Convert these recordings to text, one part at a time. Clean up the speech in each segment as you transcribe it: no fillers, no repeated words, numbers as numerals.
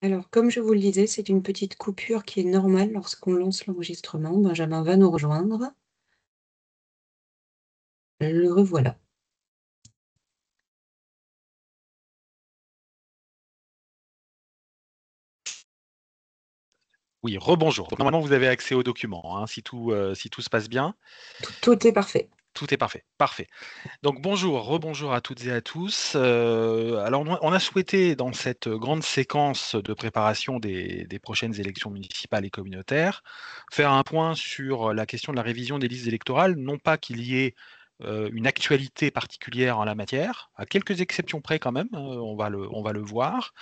Alors, comme je vous le disais, c'est une petite coupure qui est normale lorsqu'on lance l'enregistrement. Benjamin va nous rejoindre. Le revoilà. Oui, rebonjour. Donc, normalement, vous avez accès aux documents, hein, si tout se passe bien. Tout est parfait. Tout est parfait. Parfait. Donc bonjour, rebonjour à toutes et à tous. Alors on a souhaité, dans cette grande séquence de préparation des prochaines élections municipales et communautaires, faire un point sur la question de la révision des listes électorales, non pas qu'il y ait une actualité particulière en la matière, à quelques exceptions près quand même, on va le voir,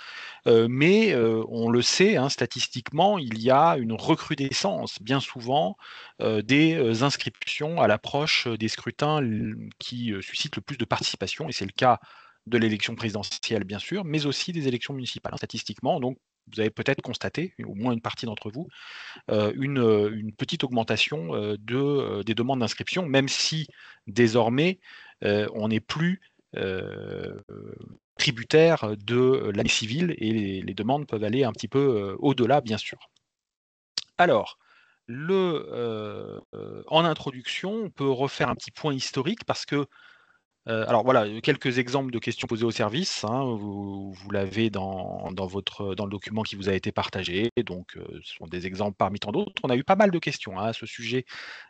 mais on le sait, hein, statistiquement, il y a une recrudescence bien souvent des inscriptions à l'approche des scrutins qui suscitent le plus de participation, et c'est le cas de l'élection présidentielle bien sûr, mais aussi des élections municipales, hein, statistiquement. Donc vous avez peut-être constaté, au moins une partie d'entre vous, une petite augmentation des demandes d'inscription, même si désormais on n'est plus tributaire de l'année civile et les demandes peuvent aller un petit peu au-delà, bien sûr. Alors, en introduction, on peut refaire un petit point historique parce que alors voilà, quelques exemples de questions posées au service, hein, vous l'avez dans le document qui vous a été partagé, donc ce sont des exemples parmi tant d'autres. On a eu pas mal de questions, hein, à ce sujet,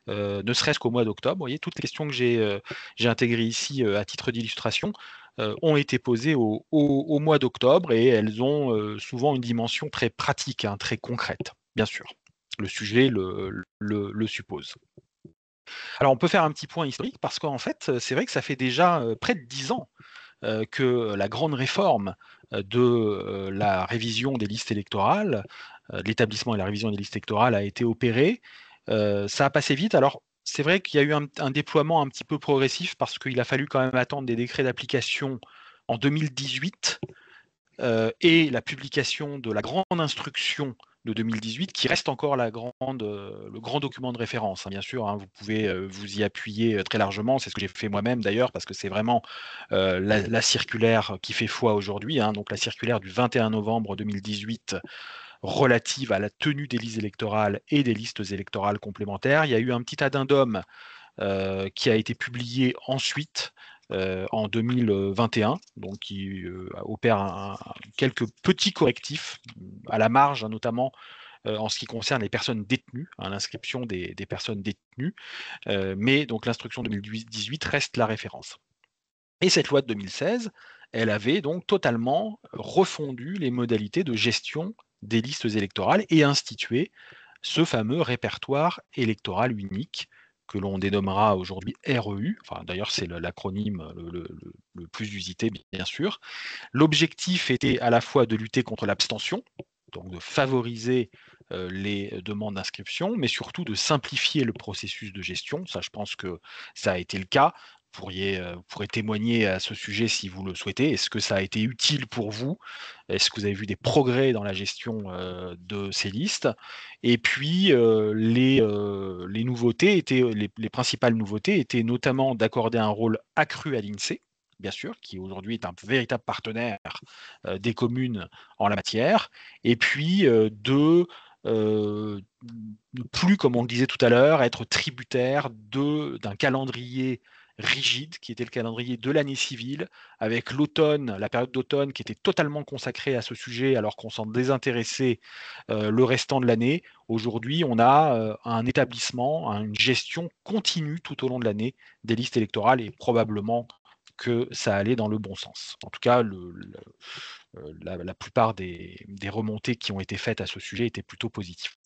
ne serait-ce qu'au mois d'octobre. Vous voyez, toutes les questions que j'ai intégrées ici, à titre d'illustration, ont été posées au mois d'octobre et elles ont, souvent une dimension très pratique, hein, très concrète, bien sûr. Le sujet le suppose. Alors on peut faire un petit point historique parce qu'en fait, c'est vrai que ça fait déjà, près de 10 ans, que la grande réforme, de, la révision des listes électorales, de l'établissement et la révision des listes électorales a été opérée. Ça a passé vite. Alors c'est vrai qu'il y a eu un déploiement un petit peu progressif parce qu'il a fallu quand même attendre des décrets d'application en 2018 et la publication de la grande instruction de 2018, qui reste encore le grand document de référence, hein, bien sûr, hein, vous pouvez vous y appuyer très largement, c'est ce que j'ai fait moi-même d'ailleurs, parce que c'est vraiment la circulaire qui fait foi aujourd'hui, hein, donc la circulaire du 21 novembre 2018 relative à la tenue des listes électorales et des listes électorales complémentaires. Il y a eu un petit addendum qui a été publié ensuite en 2021, donc qui opère quelques petits correctifs à la marge, hein, notamment en ce qui concerne les personnes détenues, hein, l'inscription des personnes détenues, mais donc l'instruction 2018 reste la référence. Et cette loi de 2016, elle avait donc totalement refondu les modalités de gestion des listes électorales et institué ce fameux répertoire électoral unique que l'on dénommera aujourd'hui REU, enfin d'ailleurs c'est l'acronyme le plus usité bien sûr. L'objectif était à la fois de lutter contre l'abstention, donc de favoriser les demandes d'inscription, mais surtout de simplifier le processus de gestion. Ça, je pense que ça a été le cas. Vous pourrez témoigner à ce sujet si vous le souhaitez. Est-ce que ça a été utile pour vous? Est-ce que vous avez vu des progrès dans la gestion de ces listes? Et puis, les nouveautés étaient, les principales nouveautés étaient notamment d'accorder un rôle accru à l'INSEE, bien sûr, qui aujourd'hui est un véritable partenaire des communes en la matière, et puis ne plus, comme on le disait tout à l'heure, être tributaire d'un calendrier rigide, qui était le calendrier de l'année civile, avec l'automne, la période d'automne qui était totalement consacrée à ce sujet, alors qu'on s'en désintéressait le restant de l'année. Aujourd'hui, on a un établissement, une gestion continue tout au long de l'année des listes électorales et probablement que ça allait dans le bon sens. En tout cas, la plupart des remontées qui ont été faites à ce sujet étaient plutôt positives.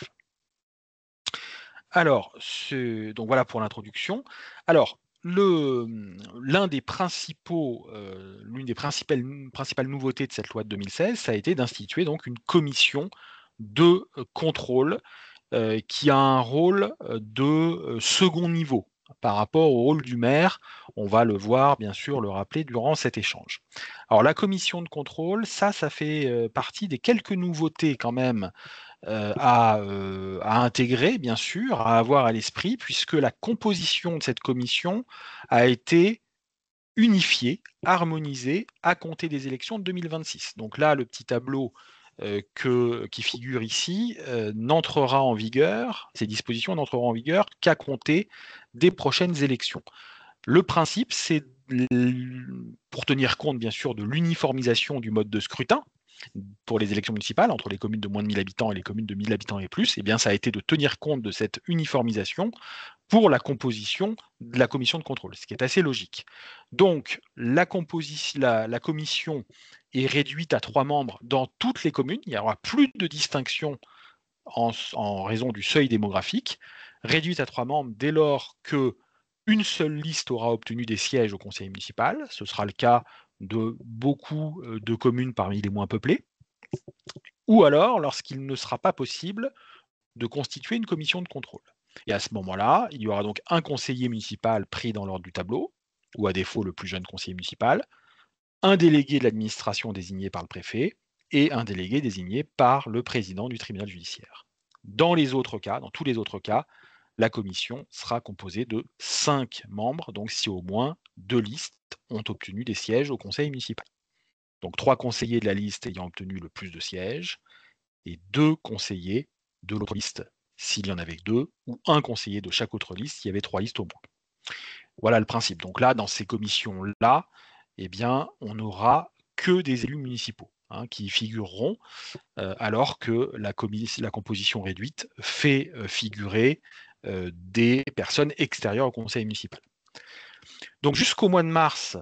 Alors, donc voilà pour l'introduction. Alors, l'une des principales nouveautés de cette loi de 2016, ça a été d'instituer donc une commission de contrôle qui a un rôle de second niveau par rapport au rôle du maire. On va le voir, bien sûr, le rappeler durant cet échange. Alors, la commission de contrôle, ça fait partie des quelques nouveautés quand même à intégrer, bien sûr, à avoir à l'esprit, puisque la composition de cette commission a été unifiée, harmonisée à compter des élections de 2026. Donc là, le petit tableau qui figure ici n'entrera en vigueur, ces dispositions n'entreront en vigueur qu'à compter des prochaines élections. Le principe, c'est pour tenir compte bien sûr de l'uniformisation du mode de scrutin pour les élections municipales entre les communes de moins de 1000 habitants et les communes de 1000 habitants et plus, eh bien ça a été de tenir compte de cette uniformisation pour la composition de la commission de contrôle, ce qui est assez logique. Donc la commission est réduite à 3 membres dans toutes les communes, il n'y aura plus de distinction en raison du seuil démographique, réduite à 3 membres dès lors que une seule liste aura obtenu des sièges au conseil municipal. Ce sera le cas de beaucoup de communes parmi les moins peuplées. Ou alors lorsqu'il ne sera pas possible de constituer une commission de contrôle. Et à ce moment-là, il y aura donc un conseiller municipal pris dans l'ordre du tableau, ou à défaut le plus jeune conseiller municipal, un délégué de l'administration désigné par le préfet et un délégué désigné par le président du tribunal judiciaire. Dans tous les autres cas, la commission sera composée de 5 membres, donc si au moins 2 listes ont obtenu des sièges au conseil municipal. Donc 3 conseillers de la liste ayant obtenu le plus de sièges et 2 conseillers de l'autre liste s'il y en avait que 2, ou un conseiller de chaque autre liste s'il y avait 3 listes au moins. Voilà le principe. Donc là, dans ces commissions-là, eh bien, on n'aura que des élus municipaux qui figureront, alors que la composition réduite fait figurer des personnes extérieures au conseil municipal. Donc jusqu'au mois de mars,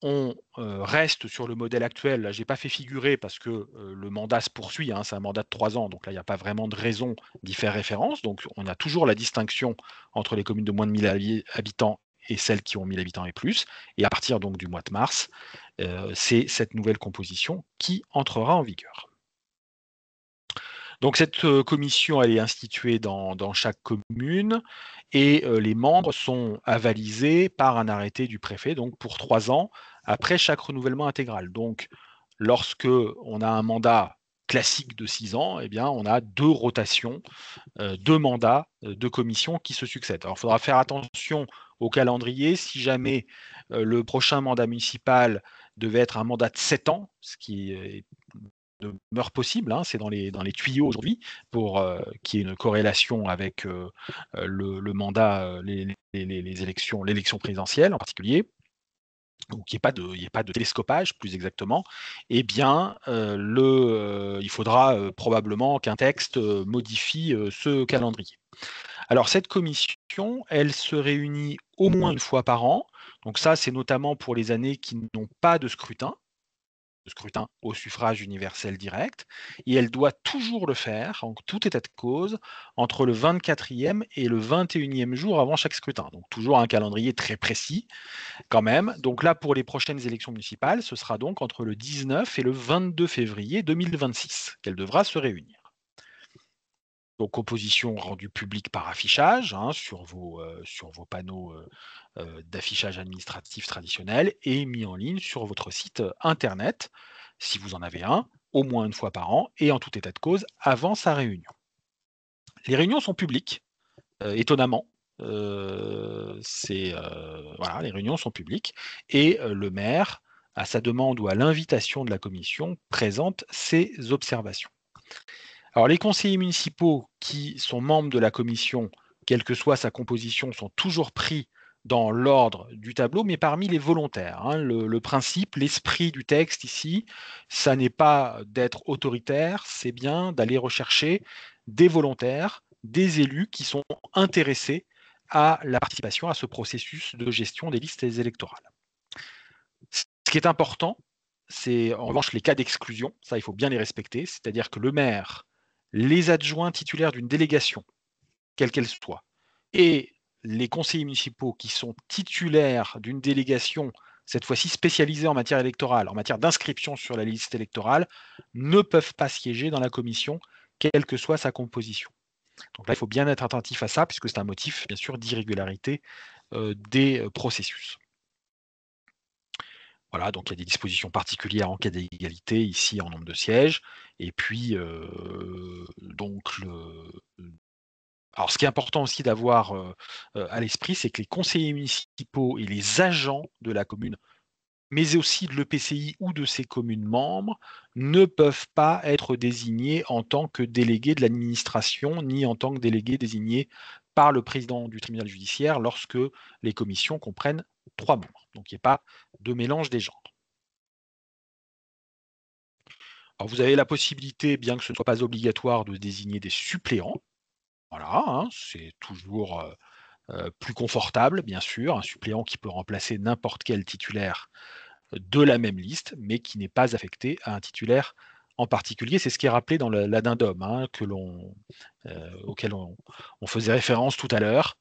on reste sur le modèle actuel. Là, je n'ai pas fait figurer parce que le mandat se poursuit, c'est un mandat de 3 ans, donc là, il n'y a pas vraiment de raison d'y faire référence. Donc on a toujours la distinction entre les communes de moins de 1000 habitants et celles qui ont 1000 habitants et plus. Et à partir donc du mois de mars, c'est cette nouvelle composition qui entrera en vigueur. Donc cette commission, elle est instituée dans chaque commune et les membres sont avalisés par un arrêté du préfet, donc pour 3 ans, après chaque renouvellement intégral. Donc lorsque on a un mandat classique de 6 ans, eh bien, on a 2 rotations, 2 mandats de commission qui se succèdent. Alors il faudra faire attention au calendrier. Si jamais le prochain mandat municipal devait être un mandat de 7 ans, ce qui est demeure possible, c'est dans les tuyaux aujourd'hui, pour qu'il y ait une corrélation avec le mandat, les élections, l'élection présidentielle en particulier, donc qu'il n'y ait pas de télescopage plus exactement, eh bien il faudra probablement qu'un texte modifie ce calendrier. Alors cette commission, elle se réunit au moins une fois par an, donc ça c'est notamment pour les années qui n'ont pas de scrutin au suffrage universel direct, et elle doit toujours le faire, en tout état de cause, entre le 24e et le 21e jour avant chaque scrutin. Donc toujours un calendrier très précis quand même. Donc là, pour les prochaines élections municipales, ce sera donc entre le 19 et le 22 février 2026 qu'elle devra se réunir. Donc composition rendue publique par affichage sur vos panneaux d'affichage administratif traditionnel et mis en ligne sur votre site internet, si vous en avez un, au moins une fois par an et en tout état de cause avant sa réunion. Les réunions sont publiques, étonnamment. Voilà, les réunions sont publiques et le maire, à sa demande ou à l'invitation de la commission, présente ses observations. Alors les conseillers municipaux qui sont membres de la commission, quelle que soit sa composition, sont toujours pris dans l'ordre du tableau, mais parmi les volontaires. Le principe, l'esprit du texte ici, ça n'est pas d'être autoritaire, c'est bien d'aller rechercher des volontaires, des élus qui sont intéressés à la participation à ce processus de gestion des listes électorales. Ce qui est important, c'est en revanche les cas d'exclusion, ça il faut bien les respecter, c'est-à-dire que le maire, les adjoints titulaires d'une délégation, quelle qu'elle soit, et les conseillers municipaux qui sont titulaires d'une délégation, cette fois-ci spécialisée en matière électorale, en matière d'inscription sur la liste électorale, ne peuvent pas siéger dans la commission, quelle que soit sa composition. Donc là, il faut bien être attentif à ça, puisque c'est un motif, bien sûr, d'irrégularité des processus. Voilà, donc il y a des dispositions particulières en cas d'égalité, ici en nombre de sièges. Et puis, alors ce qui est important aussi d'avoir à l'esprit, c'est que les conseillers municipaux et les agents de la commune mais aussi de l'EPCI ou de ses communes membres, ne peuvent pas être désignés en tant que délégués de l'administration, ni en tant que délégués désignés par le président du tribunal judiciaire lorsque les commissions comprennent 3 membres. Donc il n'y a pas de mélange des genres. Alors vous avez la possibilité, bien que ce ne soit pas obligatoire, de désigner des suppléants. Voilà, hein, c'est toujours plus confortable, bien sûr, un suppléant qui peut remplacer n'importe quel titulaire de la même liste, mais qui n'est pas affecté à un titulaire en particulier. C'est ce qui est rappelé dans l'addendum, hein, auquel on faisait référence tout à l'heure,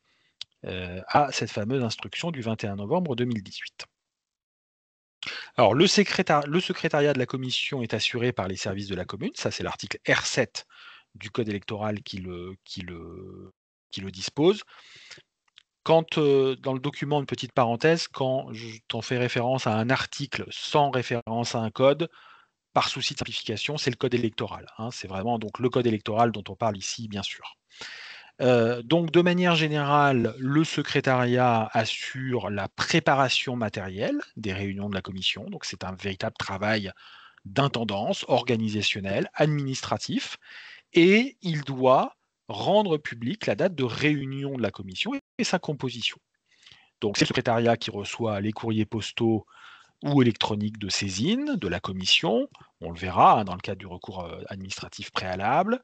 à cette fameuse instruction du 21 novembre 2018. Alors, le secrétariat de la commission est assuré par les services de la commune, ça c'est l'article R7 du code électoral qui le dispose. Quand, dans le document, une petite parenthèse, quand on fait référence à un article sans référence à un code, par souci de simplification, c'est le code électoral, hein. C'est vraiment donc le code électoral dont on parle ici, bien sûr. Donc de manière générale, le secrétariat assure la préparation matérielle des réunions de la commission, donc c'est un véritable travail d'intendance organisationnel, administratif, et il doit rendre publique la date de réunion de la commission et sa composition. Donc c'est le secrétariat qui reçoit les courriers postaux ou électroniques de saisine de la commission, on le verra, hein, dans le cadre du recours administratif préalable.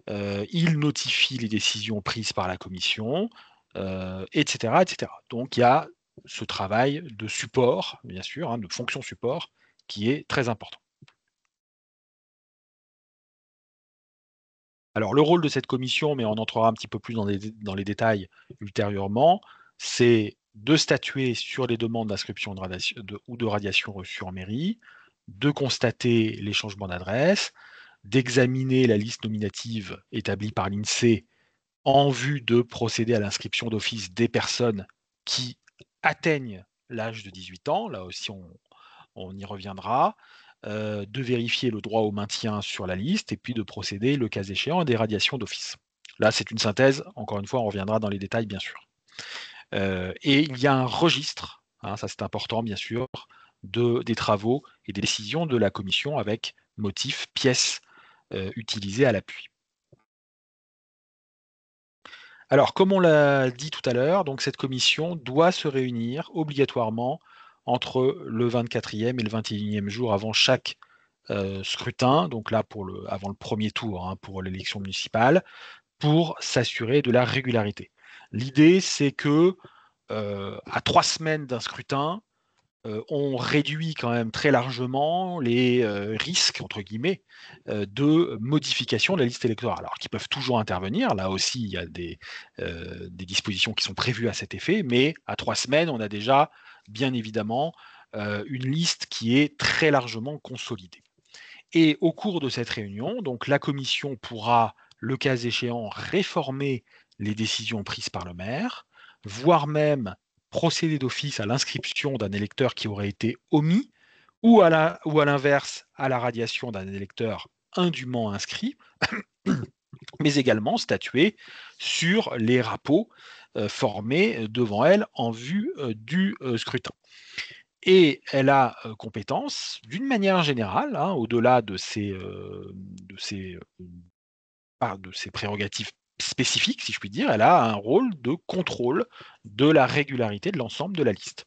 Il notifie les décisions prises par la commission, etc., etc. Donc il y a ce travail de support, bien sûr, hein, de fonction support, qui est très important. Alors le rôle de cette commission, mais on entrera un petit peu plus dans les détails ultérieurement, c'est de statuer sur les demandes d'inscription ou de radiation reçues en mairie, de constater les changements d'adresse, d'examiner la liste nominative établie par l'INSEE en vue de procéder à l'inscription d'office des personnes qui atteignent l'âge de 18 ans. Là aussi, on y reviendra. De vérifier le droit au maintien sur la liste et puis de procéder, le cas échéant, à des radiations d'office. Là, c'est une synthèse. Encore une fois, on reviendra dans les détails, bien sûr. Et il y a un registre, hein, ça c'est important, bien sûr, des travaux et des décisions de la commission avec motifs, pièces utilisées à l'appui. Alors, comme on l'a dit tout à l'heure, donc cette commission doit se réunir obligatoirement entre le 24e et le 21e jour avant chaque scrutin, donc là avant le premier tour, hein, pour l'élection municipale, pour s'assurer de la régularité. L'idée, c'est que à 3 semaines d'un scrutin, on réduit quand même très largement les risques, entre guillemets, de modification de la liste électorale. Alors qui peuvent toujours intervenir, là aussi il y a des dispositions qui sont prévues à cet effet, mais à 3 semaines, on a déjà, bien évidemment, une liste qui est très largement consolidée. Et au cours de cette réunion, donc la commission pourra, le cas échéant, réformer les décisions prises par le maire, voire même procéder d'office à l'inscription d'un électeur qui aurait été omis, ou à l'inverse, à la radiation d'un électeur indûment inscrit, mais également statuer sur les rapports formés devant elle en vue du scrutin. Et elle a compétence, d'une manière générale, hein, au-delà de ses prérogatives spécifiques, si je puis dire, elle a un rôle de contrôle de la régularité de l'ensemble de la liste.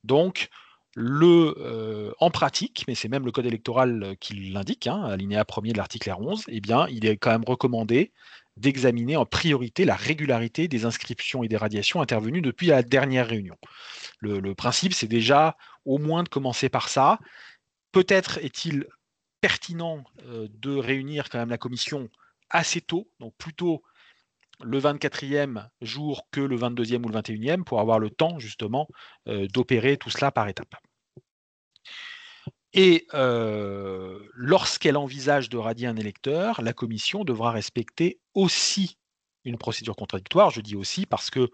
Donc, en pratique, mais c'est même le code électoral qui l'indique, hein, alinéa 1er de l'article R11, eh bien, il est quand même recommandé d'examiner en priorité la régularité des inscriptions et des radiations intervenues depuis la dernière réunion. Le principe, c'est déjà au moins de commencer par ça. Peut-être est-il pertinent de réunir quand même la commission assez tôt, donc plutôt le 24e jour que le 22e ou le 21e, pour avoir le temps justement d'opérer tout cela par étapes. Et lorsqu'elle envisage de radier un électeur, la commission devra respecter aussi une procédure contradictoire. Je dis aussi parce que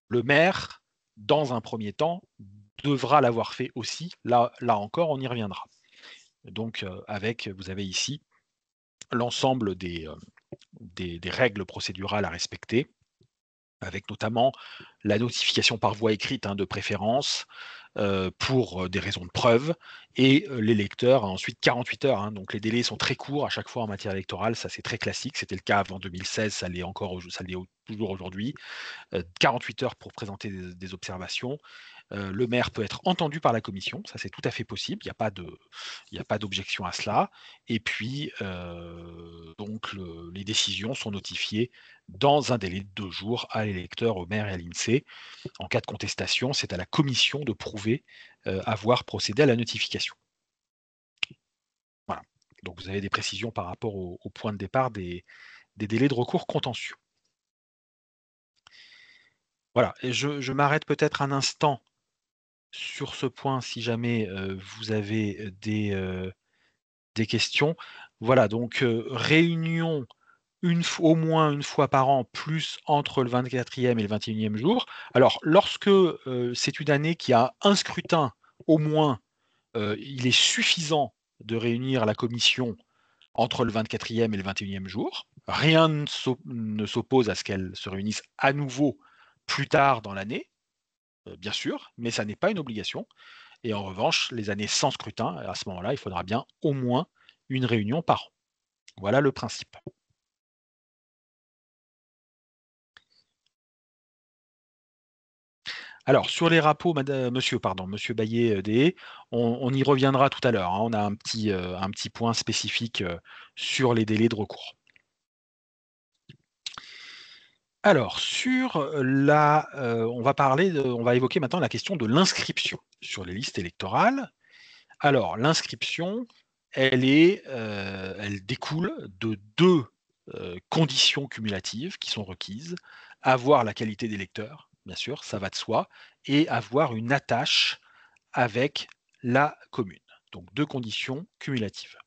le maire, dans un premier temps, devra l'avoir fait aussi. Là encore, on y reviendra. Donc, vous avez ici l'ensemble des règles procédurales à respecter, avec notamment la notification par voie écrite, hein, de préférence, pour des raisons de preuve, et l'électeur a ensuite 48 heures, hein, donc les délais sont très courts à chaque fois en matière électorale, ça c'est très classique, c'était le cas avant 2016, ça l'est toujours aujourd'hui. 48 heures pour présenter des observations. Le maire peut être entendu par la commission, ça c'est tout à fait possible, il y a pas d'objection à cela. Et puis, donc les décisions sont notifiées dans un délai de 2 jours à l'électeur, au maire et à l'INSEE. En cas de contestation, c'est à la commission de prouver, avoir procédé à la notification. Voilà. Donc vous avez des précisions par rapport au point de départ des délais de recours contentieux. Voilà, et je m'arrête peut-être un instant sur ce point si jamais, vous avez, des questions. Voilà, donc réunion au moins une fois par an, plus entre le 24e et le 21e jour. Alors lorsque, c'est une année qui a un scrutin au moins, il est suffisant de réunir la commission entre le 24e et le 21e jour. Rien ne s'oppose à ce qu'elle se réunisse à nouveau plus tard dans l'année, bien sûr, mais ça n'est pas une obligation. Et en revanche, les années sans scrutin, à ce moment-là, il faudra bien au moins une réunion par an. Voilà le principe. Alors, sur les rapports, monsieur Bayet, DE, on y reviendra tout à l'heure, hein. On a un petit point spécifique sur les délais de recours. Alors, on va évoquer maintenant la question de l'inscription sur les listes électorales. Alors, l'inscription, elle découle de deux conditions cumulatives qui sont requises. Avoir la qualité d'électeur, bien sûr, ça va de soi, et avoir une attache avec la commune. Donc, deux conditions cumulatives.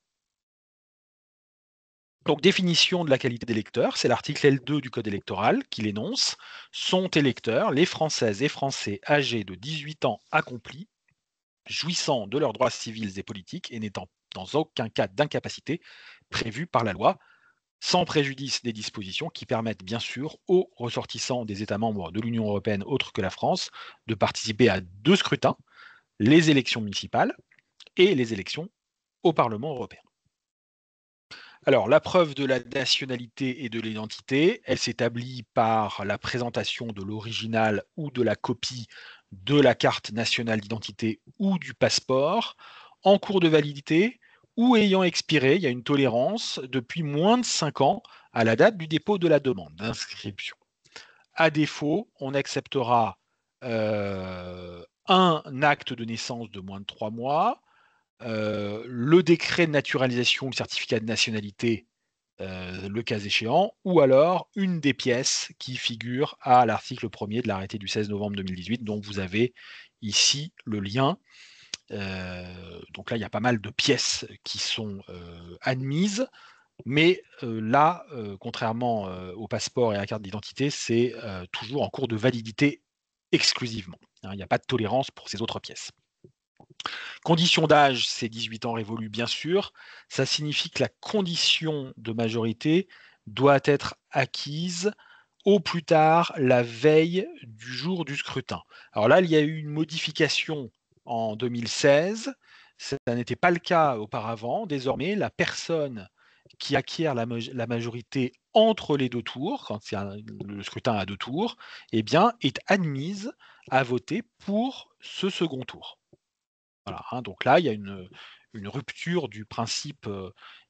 Donc, définition de la qualité d'électeur, c'est l'article L2 du Code électoral qui l'énonce. Sont électeurs les Françaises et Français âgés de 18 ans accomplis, jouissant de leurs droits civils et politiques et n'étant dans aucun cas d'incapacité prévu par la loi, sans préjudice des dispositions qui permettent bien sûr aux ressortissants des États membres de l'Union européenne autres que la France de participer à deux scrutins, les élections municipales et les élections au Parlement européen. Alors, la preuve de la nationalité et de l'identité, elle s'établit par la présentation de l'original ou de la copie de la carte nationale d'identité ou du passeport en cours de validité ou ayant expiré, il y a une tolérance, depuis moins de 5 ans à la date du dépôt de la demande d'inscription. À défaut, on acceptera un acte de naissance de moins de 3 mois, le décret de naturalisation ou le certificat de nationalité, le cas échéant, ou alors une des pièces qui figure à l'article 1er de l'arrêté du 16 novembre 2018, dont vous avez ici le lien. Donc là, il y a pas mal de pièces qui sont admises, mais là, contrairement au passeport et à la carte d'identité, c'est toujours en cours de validité exclusivement, hein. Il n'y a pas de tolérance pour ces autres pièces. Condition d'âge, c'est 18 ans révolus, bien sûr. Ça signifie que la condition de majorité doit être acquise au plus tard la veille du jour du scrutin. Alors là, il y a eu une modification en 2016. Ça n'était pas le cas auparavant. Désormais, la personne qui acquiert la majorité entre les deux tours, quand c'est le scrutin à deux tours, eh bien, est admise à voter pour ce second tour. Voilà, hein, donc là, il y a une rupture du principe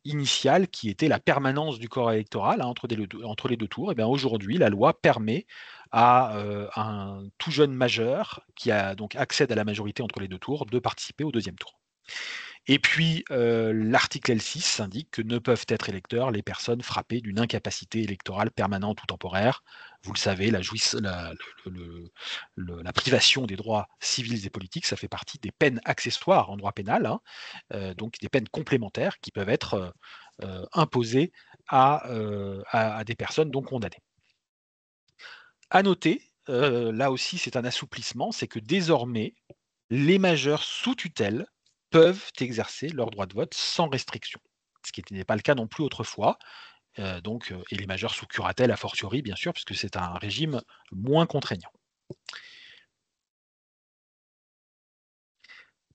initial qui était la permanence du corps électoral, hein, entre les deux tours. Et bien aujourd'hui, la loi permet à un tout jeune majeur qui a donc accède à la majorité entre les deux tours de participer au deuxième tour. Et puis, l'article L6 indique que ne peuvent être électeurs les personnes frappées d'une incapacité électorale permanente ou temporaire. Vous le savez, la privation des droits civils et politiques, ça fait partie des peines accessoires en droit pénal, hein, donc des peines complémentaires qui peuvent être imposées à des personnes donc condamnées. À noter, là aussi c'est un assouplissement, c'est que désormais, les majeurs sous tutelle peuvent exercer leur droit de vote sans restriction, ce qui n'est pas le cas non plus autrefois, et les majeurs sous curatelle a fortiori bien sûr, puisque c'est un régime moins contraignant.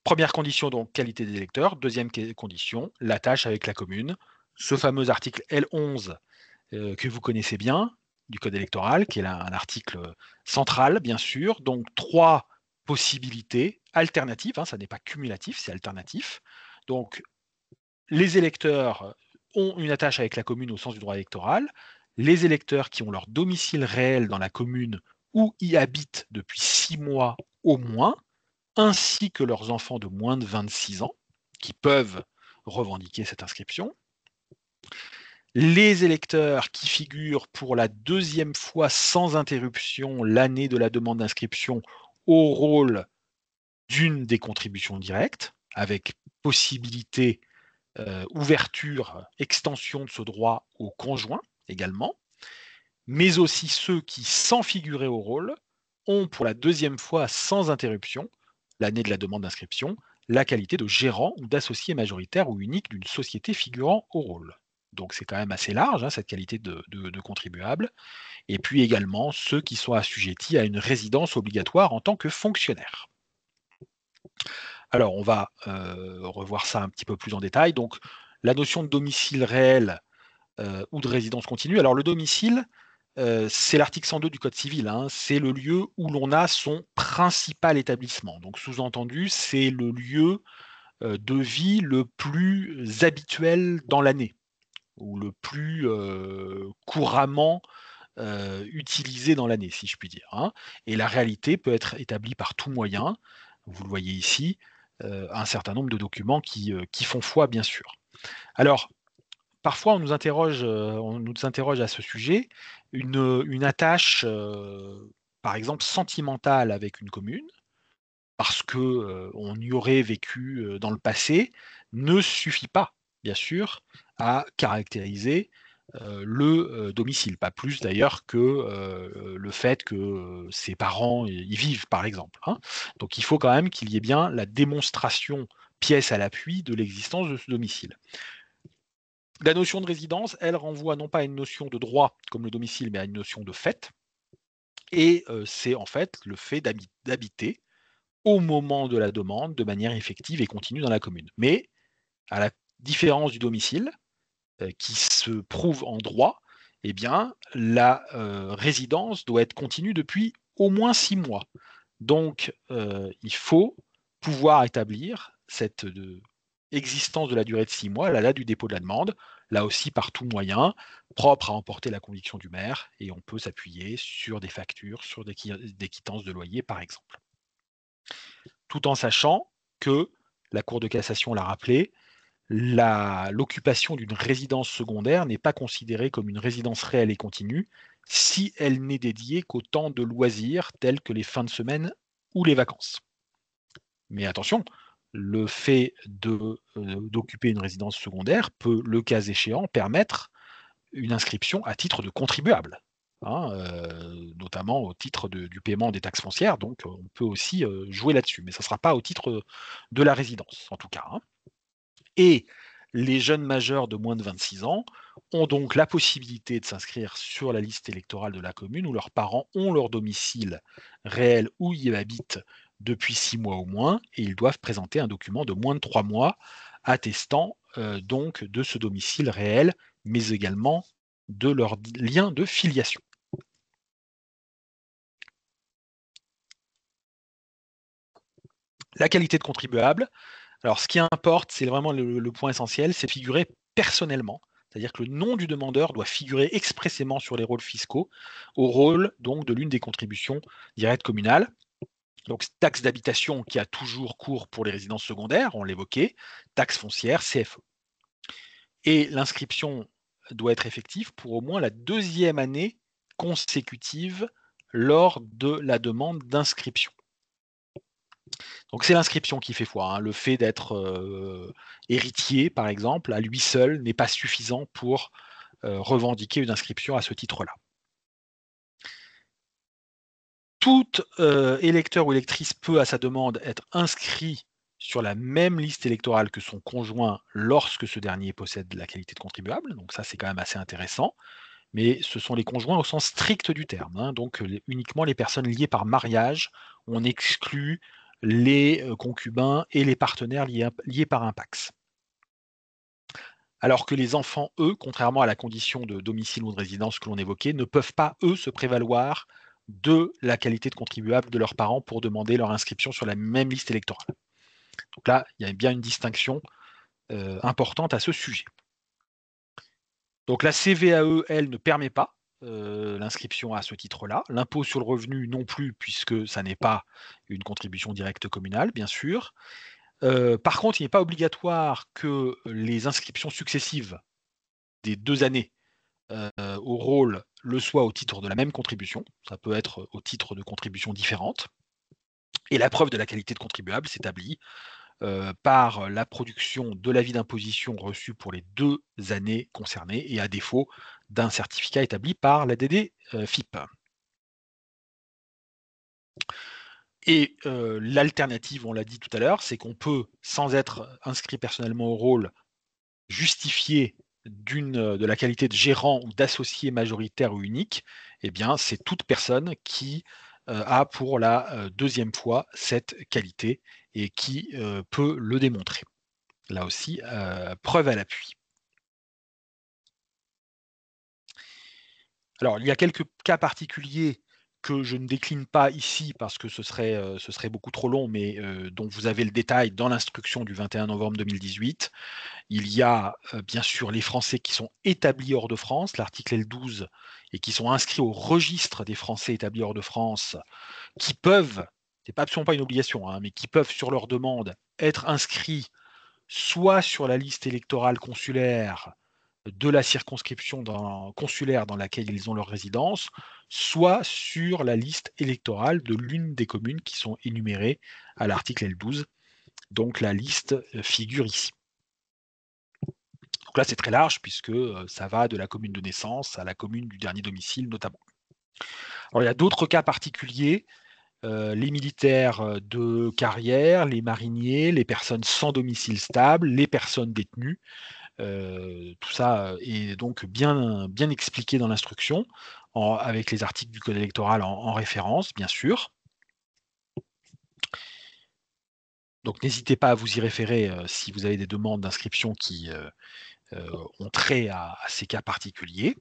Première condition, donc, qualité des électeurs. Deuxième condition, l'attache avec la commune. Ce fameux article L11 que vous connaissez bien, du Code électoral, qui est là un article central, bien sûr. Donc, 3 possibilités alternatives, hein, ça n'est pas cumulatif, c'est alternatif. Donc, les électeurs ont une attache avec la commune au sens du droit électoral. Les électeurs qui ont leur domicile réel dans la commune ou y habitent depuis 6 mois au moins, ainsi que leurs enfants de moins de 26 ans, qui peuvent revendiquer cette inscription. Les électeurs qui figurent pour la deuxième fois sans interruption l'année de la demande d'inscription au rôle d'une des contributions directes, avec possibilité, ouverture, extension de ce droit aux conjoints également, mais aussi ceux qui, sans figurer au rôle, ont pour la deuxième fois sans interruption, l'année de la demande d'inscription, la qualité de gérant ou d'associé majoritaire ou unique d'une société figurant au rôle. Donc c'est quand même assez large, hein, cette qualité de contribuable. Et puis également ceux qui sont assujettis à une résidence obligatoire en tant que fonctionnaire. Alors on va revoir ça un petit peu plus en détail. Donc la notion de domicile réel ou de résidence continue. Alors le domicile, c'est l'article 102 du Code civil, hein, c'est le lieu où l'on a son principal établissement. Donc sous-entendu, c'est le lieu de vie le plus habituel dans l'année, ou le plus couramment utilisé dans l'année, si je puis dire, hein. Et la réalité peut être établie par tout moyen. Vous le voyez ici, un certain nombre de documents qui font foi, bien sûr. Alors, parfois, on nous interroge à ce sujet. Une attache, par exemple, sentimentale avec une commune, parce que, on y aurait vécu, dans le passé, ne suffit pas, bien sûr, à caractériser, le domicile. Pas plus d'ailleurs que, le fait que, ses parents y vivent, par exemple, hein. Donc il faut quand même qu'il y ait bien la démonstration, pièce à l'appui, de l'existence de ce domicile. La notion de résidence, elle renvoie non pas à une notion de droit comme le domicile, mais à une notion de fait. Et c'est en fait le fait d'habiter au moment de la demande de manière effective et continue dans la commune. Mais à la différence du domicile, qui se prouve en droit, eh bien la résidence doit être continue depuis au moins 6 mois. Donc il faut pouvoir établir cette existence de la durée de 6 mois à la date du dépôt de la demande, là aussi par tout moyen, propre à emporter la conviction du maire, et on peut s'appuyer sur des factures, sur des quittances de loyer, par exemple. Tout en sachant que, la Cour de cassation l'a rappelé, l'occupation d'une résidence secondaire n'est pas considérée comme une résidence réelle et continue si elle n'est dédiée qu'au temps de loisirs tels que les fins de semaine ou les vacances. Mais attention, le fait d'occuper une résidence secondaire peut, le cas échéant, permettre une inscription à titre de contribuable, hein, notamment au titre du paiement des taxes foncières. Donc on peut aussi jouer là-dessus, mais ça ne sera pas au titre de la résidence, en tout cas, hein. Et les jeunes majeurs de moins de 26 ans ont donc la possibilité de s'inscrire sur la liste électorale de la commune où leurs parents ont leur domicile réel où ils habitent depuis 6 mois au moins, et ils doivent présenter un document de moins de 3 mois attestant donc de ce domicile réel, mais également de leur lien de filiation. La qualité de contribuable. Alors, ce qui importe, c'est vraiment le point essentiel, c'est figurer personnellement. C'est-à-dire que le nom du demandeur doit figurer expressément sur les rôles fiscaux, au rôle donc de l'une des contributions directes communales. Donc, taxe d'habitation qui a toujours cours pour les résidences secondaires, on l'évoquait, taxe foncière, CFE. Et l'inscription doit être effective pour au moins la deuxième année consécutive lors de la demande d'inscription. Donc c'est l'inscription qui fait foi, hein. Le fait d'être héritier, par exemple, à lui seul n'est pas suffisant pour revendiquer une inscription à ce titre-là. Tout électeur ou électrice peut, à sa demande, être inscrit sur la même liste électorale que son conjoint lorsque ce dernier possède la qualité de contribuable. Donc ça, c'est quand même assez intéressant. Mais ce sont les conjoints au sens strict du terme, hein. Donc uniquement les personnes liées par mariage. On exclut les concubins et les partenaires liés par un PACS. Alors que les enfants, eux, contrairement à la condition de domicile ou de résidence que l'on évoquait, ne peuvent pas, eux, se prévaloir de la qualité de contribuable de leurs parents pour demander leur inscription sur la même liste électorale. Donc là, il y a bien une distinction importante à ce sujet. Donc la CVAE, elle, ne permet pas l'inscription à ce titre-là. L'impôt sur le revenu non plus, puisque ça n'est pas une contribution directe communale, bien sûr. Par contre, il n'est pas obligatoire que les inscriptions successives des 2 années au rôle le soient au titre de la même contribution. Ça peut être au titre de contributions différentes. Et la preuve de la qualité de contribuable s'établit par la production de l'avis d'imposition reçu pour les 2 années concernées et à défaut d'un certificat établi par l'ADD FIP. Et l'alternative, on l'a dit tout à l'heure, c'est qu'on peut, sans être inscrit personnellement au rôle, justifier de la qualité de gérant ou d'associé majoritaire ou unique. Eh bien, c'est toute personne qui a pour la deuxième fois cette qualité et qui peut le démontrer. Là aussi, preuve à l'appui. Alors, il y a quelques cas particuliers que je ne décline pas ici parce que ce serait beaucoup trop long, mais dont vous avez le détail dans l'instruction du 21 novembre 2018. Il y a bien sûr les Français qui sont établis hors de France, l'article L12, et qui sont inscrits au registre des Français établis hors de France, qui peuvent, c'est absolument pas une obligation, hein, mais qui peuvent sur leur demande être inscrits soit sur la liste électorale consulaire de la circonscription consulaire dans laquelle ils ont leur résidence, soit sur la liste électorale de l'une des communes qui sont énumérées à l'article L12. Donc la liste figure ici. Donc là, c'est très large puisque ça va de la commune de naissance à la commune du dernier domicile notamment. Alors il y a d'autres cas particuliers, les militaires de carrière, les mariniers, les personnes sans domicile stable, les personnes détenues. Tout ça est donc bien expliqué dans l'instruction, avec les articles du code électoral en référence, bien sûr. Donc n'hésitez pas à vous y référer si vous avez des demandes d'inscription qui ont trait à ces cas particuliers.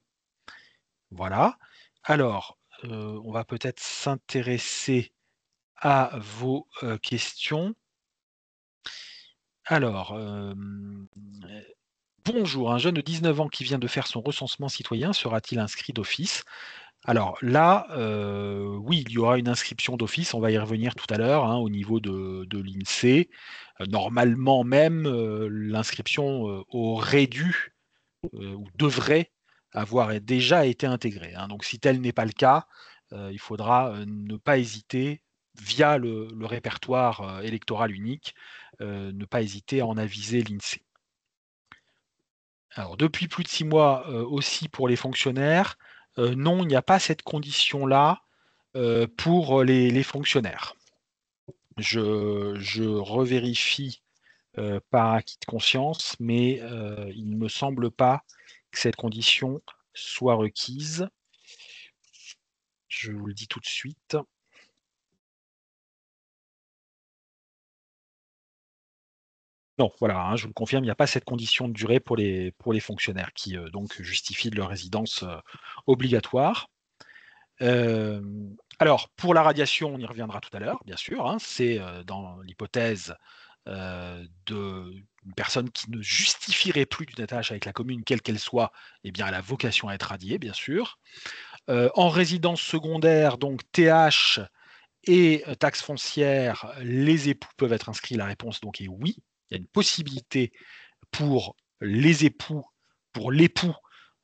Voilà. Alors, on va peut-être s'intéresser à vos questions. Alors, bonjour, un jeune de 19 ans qui vient de faire son recensement citoyen sera-t-il inscrit d'office? Alors là, oui, il y aura une inscription d'office, on va y revenir tout à l'heure, hein, au niveau de l'INSEE. Normalement même, l'inscription, aurait dû, ou devrait avoir déjà été intégrée, hein. Donc si tel n'est pas le cas, il faudra, ne pas hésiter via le répertoire, électoral unique, ne pas hésiter à en aviser l'INSEE. Alors depuis plus de 6 mois, aussi pour les fonctionnaires, non, il n'y a pas cette condition-là, pour les fonctionnaires. Je revérifie, par acquis de conscience, mais, il ne me semble pas que cette condition soit requise. Je vous le dis tout de suite. Non, voilà, hein, je vous le confirme, il n'y a pas cette condition de durée pour les fonctionnaires qui, donc justifient de leur résidence, obligatoire. Alors pour la radiation, on y reviendra tout à l'heure, bien sûr, hein, c'est, dans l'hypothèse, d'une personne qui ne justifierait plus d'une attache avec la commune, quelle qu'elle soit, eh bien elle a vocation à être radiée, bien sûr. En résidence secondaire, donc TH et taxe foncière, les époux peuvent être inscrits. La réponse donc est oui. Il y a une possibilité pour les époux, pour l'époux,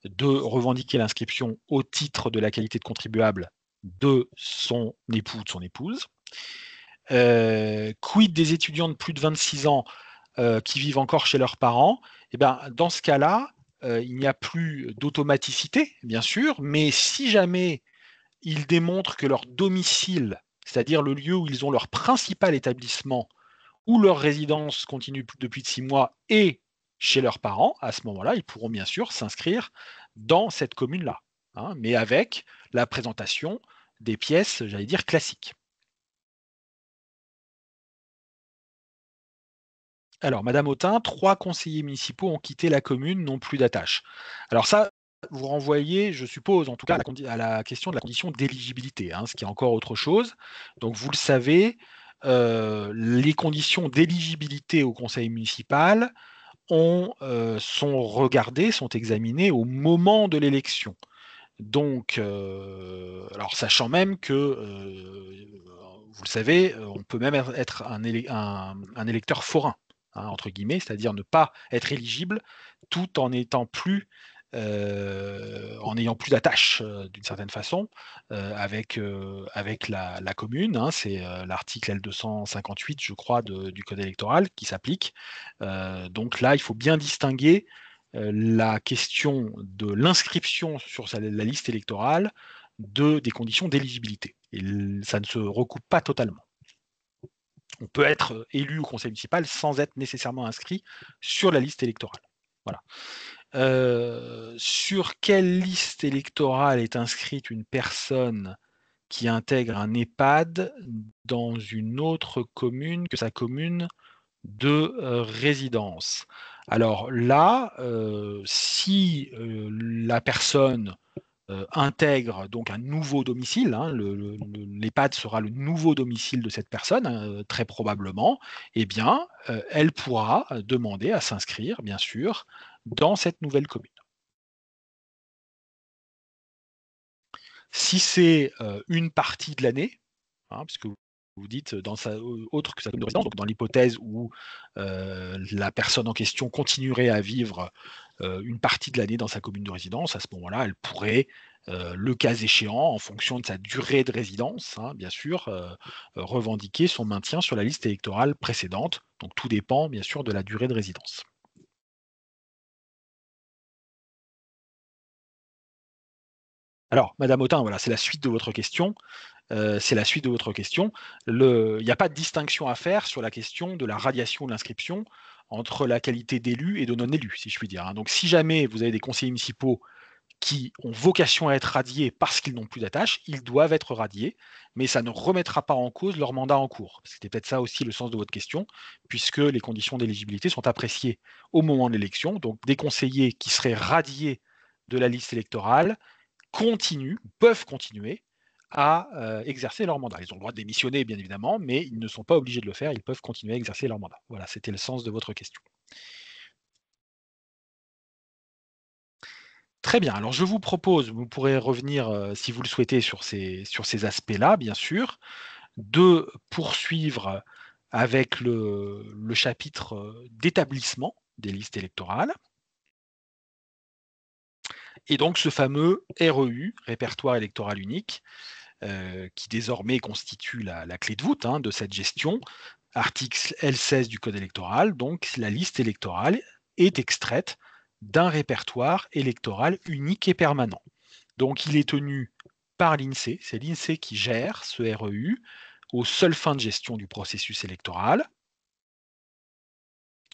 de revendiquer l'inscription au titre de la qualité de contribuable de son époux ou de son épouse. Quid des étudiants de plus de 26 ans qui vivent encore chez leurs parents? Eh ben, dans ce cas-là, il n'y a plus d'automaticité, bien sûr, mais si jamais ils démontrent que leur domicile, c'est-à-dire le lieu où ils ont leur principal établissement, où leur résidence continue depuis de 6 mois et chez leurs parents, à ce moment-là, ils pourront bien sûr s'inscrire dans cette commune-là, hein, mais avec la présentation des pièces, j'allais dire classiques. Alors, Madame Autain, 3 conseillers municipaux ont quitté la commune, n'ont plus d'attache. Alors ça, vous renvoyez, je suppose, en tout cas, à la question de la condition d'éligibilité, hein, ce qui est encore autre chose. Donc, vous le savez, les conditions d'éligibilité au conseil municipal sont regardées, sont examinées au moment de l'élection. Donc, alors sachant même que, vous le savez, on peut même être un électeur forain, hein, entre guillemets, c'est-à-dire ne pas être éligible tout en n'ayant plus d'attache, d'une certaine façon, avec la commune, hein. C'est, l'article L258, je crois, du code électoral qui s'applique. Donc là, il faut bien distinguer la question de l'inscription sur la liste électorale des conditions d'éligibilité. Et ça ne se recoupe pas totalement. On peut être élu au conseil municipal sans être nécessairement inscrit sur la liste électorale. Voilà. Sur quelle liste électorale est inscrite une personne qui intègre un EHPAD dans une autre commune que sa commune de résidence? Alors là, si la personne intègre donc un nouveau domicile, hein, l'EHPAD sera le nouveau domicile de cette personne, très probablement, eh bien, elle pourra demander à s'inscrire, bien sûr, dans cette nouvelle commune. Si c'est une partie de l'année, hein, puisque vous dites autre que sa commune de résidence, donc dans l'hypothèse où la personne en question continuerait à vivre une partie de l'année dans sa commune de résidence, à ce moment-là, elle pourrait, le cas échéant, en fonction de sa durée de résidence, hein, bien sûr, revendiquer son maintien sur la liste électorale précédente. Donc tout dépend, bien sûr, de la durée de résidence. Alors, Madame Autain, voilà, c'est la suite de votre question. C'est la suite de votre question. Il n'y a pas de distinction à faire sur la question de la radiation de l'inscription entre la qualité d'élu et de non-élu, si je puis dire, hein. Donc si jamais vous avez des conseillers municipaux qui ont vocation à être radiés parce qu'ils n'ont plus d'attache, ils doivent être radiés, mais ça ne remettra pas en cause leur mandat en cours. C'était peut-être ça aussi le sens de votre question, puisque les conditions d'éligibilité sont appréciées au moment de l'élection. Donc des conseillers qui seraient radiés de la liste électorale peuvent continuer à exercer leur mandat. Ils ont le droit de démissionner, bien évidemment, mais ils ne sont pas obligés de le faire, ils peuvent continuer à exercer leur mandat. Voilà, c'était le sens de votre question. Très bien, alors je vous propose, vous pourrez revenir, si vous le souhaitez, sur ces aspects-là, bien sûr, de poursuivre avec le chapitre d'établissement des listes électorales. Et donc ce fameux REU, répertoire électoral unique, qui désormais constitue la clé de voûte, hein, de cette gestion. Article L16 du code électoral, donc la liste électorale est extraite d'un répertoire électoral unique et permanent. Donc il est tenu par l'INSEE, c'est l'INSEE qui gère ce REU aux seules fins de gestion du processus électoral.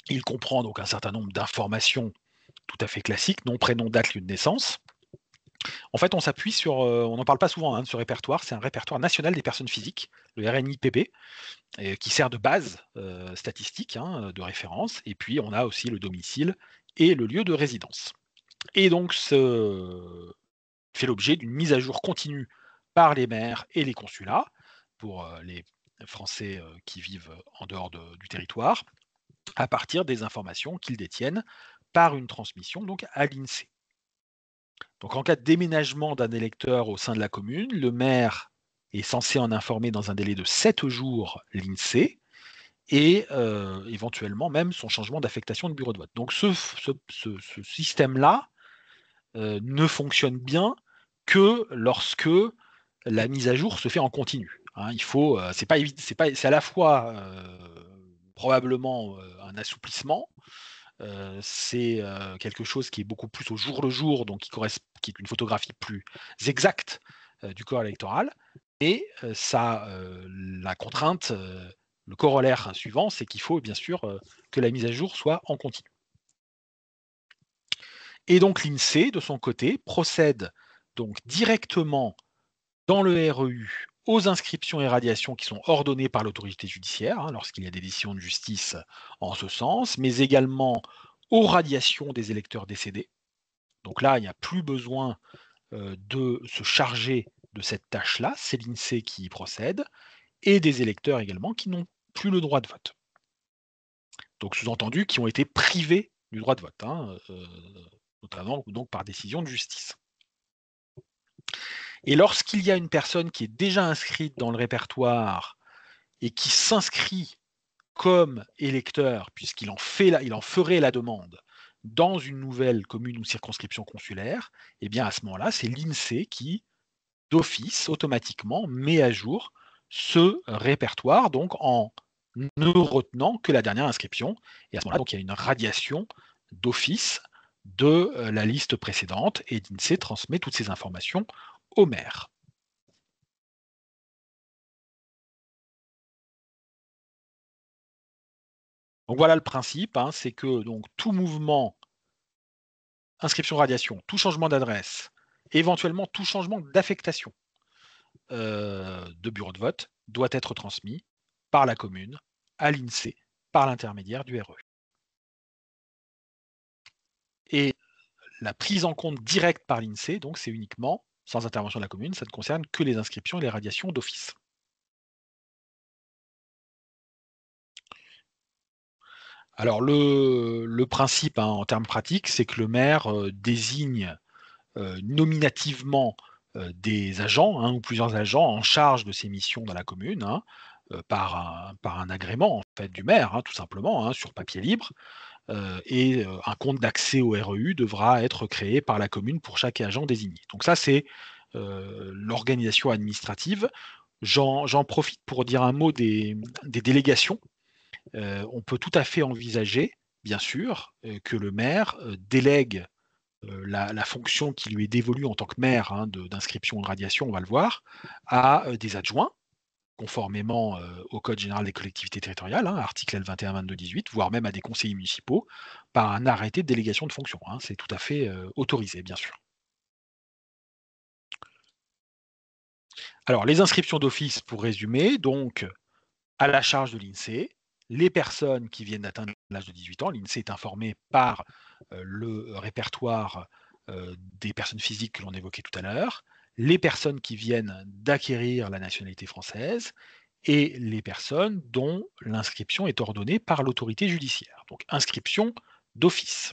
Il comprend donc un certain nombre d'informations tout à fait classiques, nom, prénom, date, lieu de naissance. En fait, on s'appuie sur, on n'en parle pas souvent, hein, de ce répertoire, c'est un répertoire national des personnes physiques, le RNIPP, qui sert de base statistique, hein, de référence, et puis on a aussi le domicile et le lieu de résidence. Et donc, ce fait l'objet d'une mise à jour continue par les maires et les consulats pour les Français qui vivent en dehors du territoire, à partir des informations qu'ils détiennent par une transmission donc à l'INSEE. Donc en cas de déménagement d'un électeur au sein de la commune, le maire est censé en informer dans un délai de 7 jours l'INSEE et éventuellement même son changement d'affectation de bureau de vote. Donc ce système-là ne fonctionne bien que lorsque la mise à jour se fait en continu, hein. Il faut, c'est à la fois probablement un assouplissement, c'est quelque chose qui est beaucoup plus au jour le jour, donc qui est une photographie plus exacte du corps électoral. Et ça, la contrainte, le corollaire suivant, c'est qu'il faut bien sûr que la mise à jour soit en continu. Et donc l'INSEE, de son côté, procède donc directement dans le REU aux inscriptions et radiations qui sont ordonnées par l'autorité judiciaire, hein, lorsqu'il y a des décisions de justice en ce sens, mais également aux radiations des électeurs décédés. Donc là, il n'y a plus besoin de se charger de cette tâche-là, c'est l'INSEE qui y procède, et des électeurs également qui n'ont plus le droit de vote. Donc sous-entendu, qui ont été privés du droit de vote, hein, notamment donc par décision de justice. Et lorsqu'il y a une personne qui est déjà inscrite dans le répertoire et qui s'inscrit comme électeur, puisqu'il il en ferait la demande dans une nouvelle commune ou circonscription consulaire, eh bien à ce moment-là, c'est l'INSEE qui, d'office, automatiquement, met à jour ce répertoire, donc en ne retenant que la dernière inscription. Et à ce moment-là, donc, il y a une radiation d'office de la liste précédente et l'INSEE transmet toutes ces informations au maire. Donc voilà le principe, hein, c'est que donc tout mouvement, inscription, radiation, tout changement d'adresse, éventuellement tout changement d'affectation de bureau de vote doit être transmis par la commune à l'INSEE par l'intermédiaire du RE. Et la prise en compte directe par l'INSEE, donc c'est uniquement, sans intervention de la commune, ça ne concerne que les inscriptions et les radiations d'office. Alors le principe, hein, en termes pratiques, c'est que le maire désigne nominativement des agents, un ou plusieurs agents en charge de ces missions dans la commune, hein, par un agrément en fait du maire, hein, tout simplement, hein, sur papier libre. Et un compte d'accès au REU devra être créé par la commune pour chaque agent désigné. Donc ça, c'est l'organisation administrative. J'en profite pour dire un mot des délégations. On peut tout à fait envisager, bien sûr, que le maire délègue la fonction qui lui est dévolue en tant que maire, hein, d'inscription ou de radiation, on va le voir, à des adjoints, conformément au Code général des collectivités territoriales, hein, article L21 22-18, voire même à des conseillers municipaux, par un arrêté de délégation de fonction, hein. C'est tout à fait autorisé, bien sûr. Alors, les inscriptions d'office, pour résumer, donc à la charge de l'INSEE. Les personnes qui viennent d'atteindre l'âge de 18 ans, l'INSEE est informé par le répertoire des personnes physiques que l'on évoquait tout à l'heure, les personnes qui viennent d'acquérir la nationalité française et les personnes dont l'inscription est ordonnée par l'autorité judiciaire. Donc inscription d'office,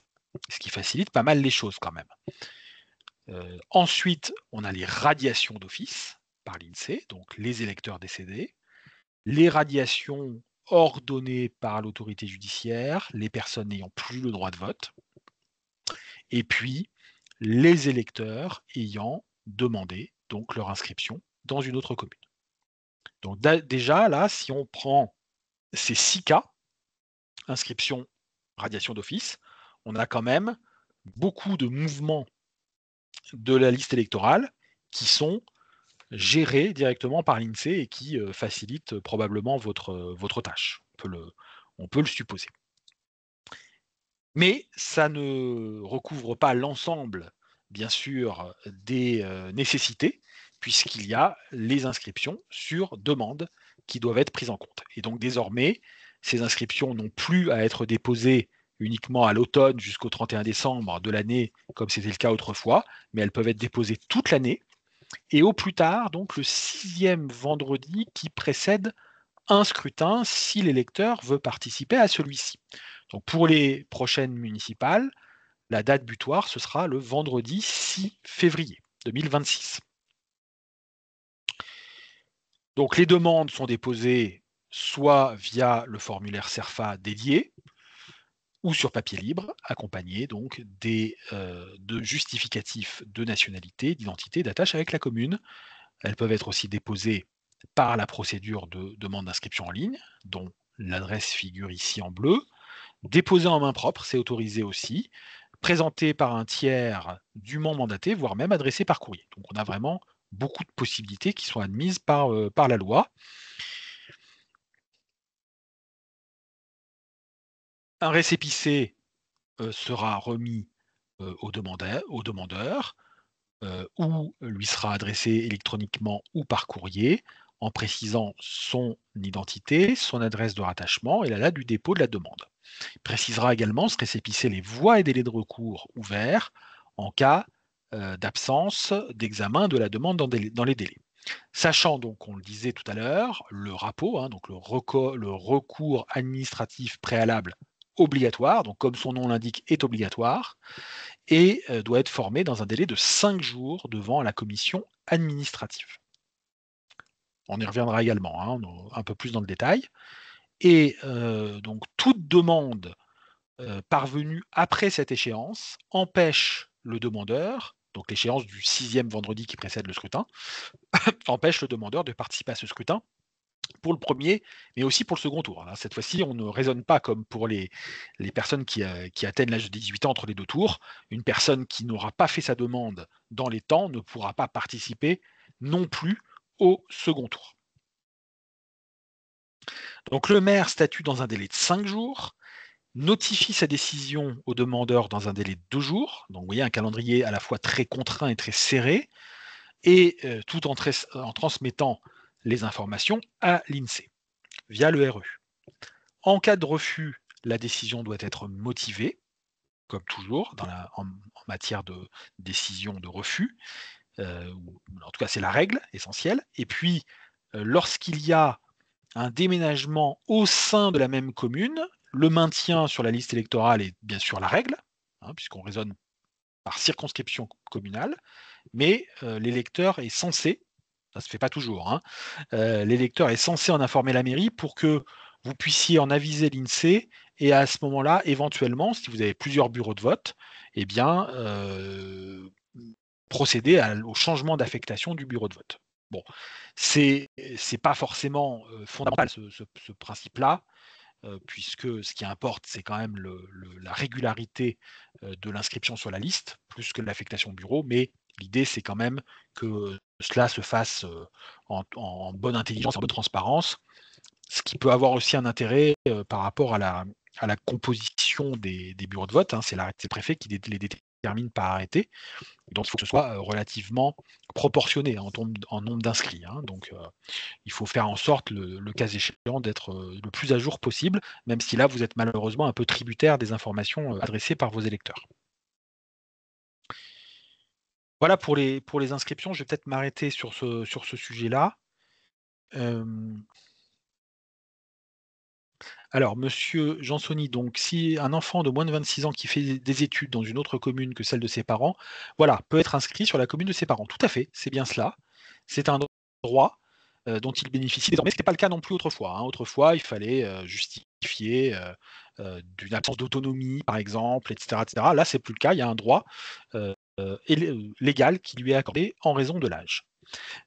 ce qui facilite pas mal les choses quand même. Ensuite, on a les radiations d'office par l'INSEE, donc les électeurs décédés, les radiations ordonnées par l'autorité judiciaire, les personnes n'ayant plus le droit de vote, et puis les électeurs ayant demandé donc leur inscription dans une autre commune. Donc déjà là, si on prend ces 6 cas, inscription, radiation d'office, on a quand même beaucoup de mouvements de la liste électorale qui sont gérés directement par l'INSEE et qui facilitent probablement votre tâche. On peut le supposer. Mais ça ne recouvre pas l'ensemble, bien sûr, des nécessités, puisqu'il y a les inscriptions sur demande qui doivent être prises en compte. Et donc désormais, ces inscriptions n'ont plus à être déposées uniquement à l'automne jusqu'au 31 décembre de l'année, comme c'était le cas autrefois, mais elles peuvent être déposées toute l'année, et au plus tard, donc le 6e vendredi qui précède un scrutin si l'électeur veut participer à celui-ci. Donc pour les prochaines municipales, la date butoir, ce sera le vendredi 6 février 2026. Donc les demandes sont déposées soit via le formulaire CERFA dédié ou sur papier libre, accompagné donc de justificatifs de nationalité, d'identité, d'attache avec la commune. Elles peuvent être aussi déposées par la procédure de demande d'inscription en ligne, dont l'adresse figure ici en bleu. Déposées en main propre, c'est autorisé aussi. Présentées par un tiers dûment mandaté, voire même adressées par courrier. Donc on a vraiment beaucoup de possibilités qui sont admises par la loi. Un récépissé sera remis au demandeur. ou lui sera adressé électroniquement ou par courrier, en précisant son identité, son adresse de rattachement et la date du dépôt de la demande. Il précisera également ce récépissé les voies et délais de recours ouverts en cas d'absence d'examen de la demande dans les délais. Sachant donc, on le disait tout à l'heure, le RAPO, hein, donc le recours administratif préalable obligatoire, donc comme son nom l'indique, est obligatoire, et doit être formé dans un délai de 5 jours devant la commission administrative. On y reviendra également, hein, un peu plus dans le détail. Et donc toute demande parvenue après cette échéance empêche le demandeur, donc l'échéance du 6e vendredi qui précède le scrutin, empêche le demandeur de participer à ce scrutin pour le premier, mais aussi pour le second tour. Alors, cette fois-ci, on ne raisonne pas comme pour les personnes qui atteignent l'âge de 18 ans entre les deux tours. Une personne qui n'aura pas fait sa demande dans les temps ne pourra pas participer non plus au second tour. Donc le maire statue dans un délai de 5 jours, notifie sa décision au demandeur dans un délai de 2 jours. Donc vous voyez un calendrier à la fois très contraint et très serré, et tout en transmettant les informations à l'INSEE via le RE. En cas de refus, la décision doit être motivée, comme toujours en matière de décision de refus. En tout cas, c'est la règle essentielle. Et puis, lorsqu'il y a un déménagement au sein de la même commune, le maintien sur la liste électorale est bien sûr la règle, hein, puisqu'on raisonne par circonscription communale, mais l'électeur est censé, ça ne se fait pas toujours, hein, l'électeur est censé en informer la mairie pour que vous puissiez en aviser l'INSEE, et à ce moment-là, éventuellement, si vous avez plusieurs bureaux de vote, eh bien, procéder au changement d'affectation du bureau de vote. Bon, c'est pas forcément fondamental ce principe-là, puisque ce qui importe, c'est quand même la régularité de l'inscription sur la liste, plus que l'affectation au bureau, mais l'idée, c'est quand même que cela se fasse en bonne intelligence, en bonne transparence, ce qui peut avoir aussi un intérêt par rapport à la composition des bureaux de vote, hein. C'est le préfet qui les détermine par arrêté, donc il faut que ce soit relativement proportionné en nombre d'inscrits, hein. Donc il faut faire en sorte, le cas échéant, d'être le plus à jour possible, même si là, vous êtes malheureusement un peu tributaire des informations adressées par vos électeurs. Voilà pour les inscriptions. Je vais peut-être m'arrêter sur ce sujet-là. Alors, monsieur Jansoni, donc si un enfant de moins de 26 ans qui fait des études dans une autre commune que celle de ses parents, voilà, peut être inscrit sur la commune de ses parents. Tout à fait, c'est bien cela. C'est un droit dont il bénéficie désormais. Ce n'était pas le cas non plus autrefois, hein. Autrefois, il fallait justifier d'une absence d'autonomie, par exemple, etc., etc. Là, c'est plus le cas. Il y a un droit légal qui lui est accordé en raison de l'âge.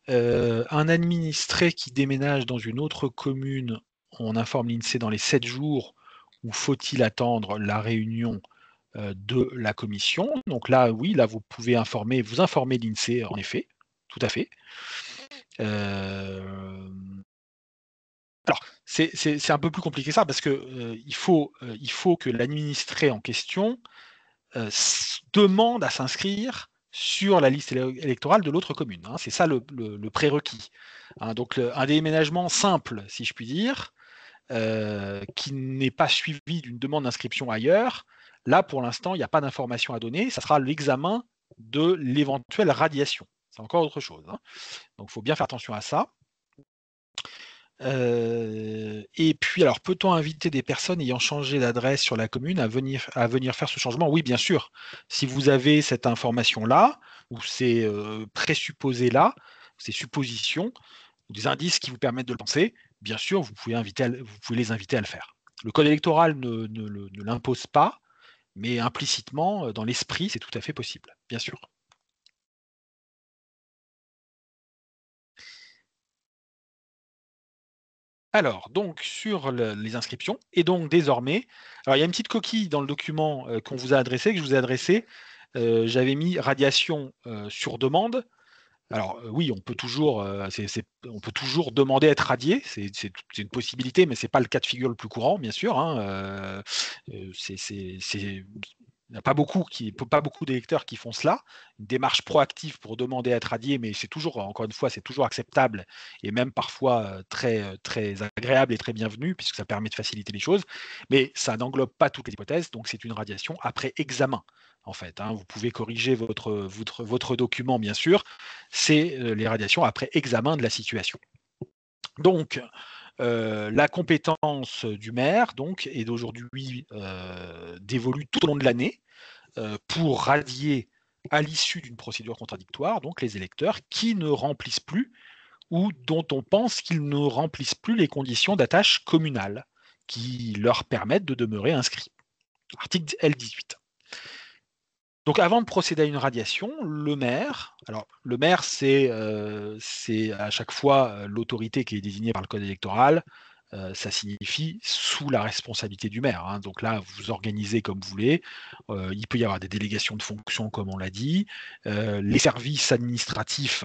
Un administré qui déménage dans une autre commune, on informe l'INSEE dans les 7 jours, ou faut-il attendre la réunion de la commission? Donc là, oui, là, vous pouvez vous informer l'INSEE, en effet, tout à fait. Alors, c'est un peu plus compliqué que ça, parce que il faut que l'administré en question demande à s'inscrire sur la liste électorale de l'autre commune, hein. C'est ça le prérequis, hein. Donc un déménagement simple, si je puis dire, qui n'est pas suivi d'une demande d'inscription ailleurs, là, pour l'instant, il n'y a pas d'information à donner. Ça sera l'examen de l'éventuelle radiation. C'est encore autre chose, hein. Donc il faut bien faire attention à ça. Et puis alors, peut-on inviter des personnes ayant changé d'adresse sur la commune à venir faire ce changement? Oui, bien sûr. Si vous avez cette information-là, ou ces présupposés-là, ces suppositions, ou des indices qui vous permettent de le penser, bien sûr, vous pouvez les inviter à le faire. Le code électoral ne l'impose pas, mais implicitement, dans l'esprit, c'est tout à fait possible, bien sûr. Alors, donc sur les inscriptions, et donc désormais, alors il y a une petite coquille dans le document qu'on vous a adressé, que je vous ai adressé. J'avais mis radiation sur demande. Alors oui, on peut toujours, on peut toujours demander à être radié, c'est une possibilité, mais c'est pas le cas de figure le plus courant, bien sûr, hein. C'est Il n'y a pas beaucoup d'électeurs qui font cela. Une démarche proactive pour demander à être radié, mais c'est toujours, encore une fois, c'est toujours acceptable et même parfois très agréable et très bienvenu, puisque ça permet de faciliter les choses. Mais ça n'englobe pas toutes les hypothèses, donc c'est une radiation après examen, en fait. Vous pouvez corriger votre document, bien sûr. C'est les radiations après examen de la situation. Donc, la compétence du maire donc, est d'aujourd'hui dévolue tout au long de l'année pour radier à l'issue d'une procédure contradictoire donc les électeurs qui ne remplissent plus ou dont on pense qu'ils ne remplissent plus les conditions d'attache communale qui leur permettent de demeurer inscrits. Article L18. Donc avant de procéder à une radiation, le maire, c'est à chaque fois l'autorité qui est désignée par le code électoral, ça signifie sous la responsabilité du maire. Donc là, vous organisez comme vous voulez. Il peut y avoir des délégations de fonctions, comme on l'a dit. Les services administratifs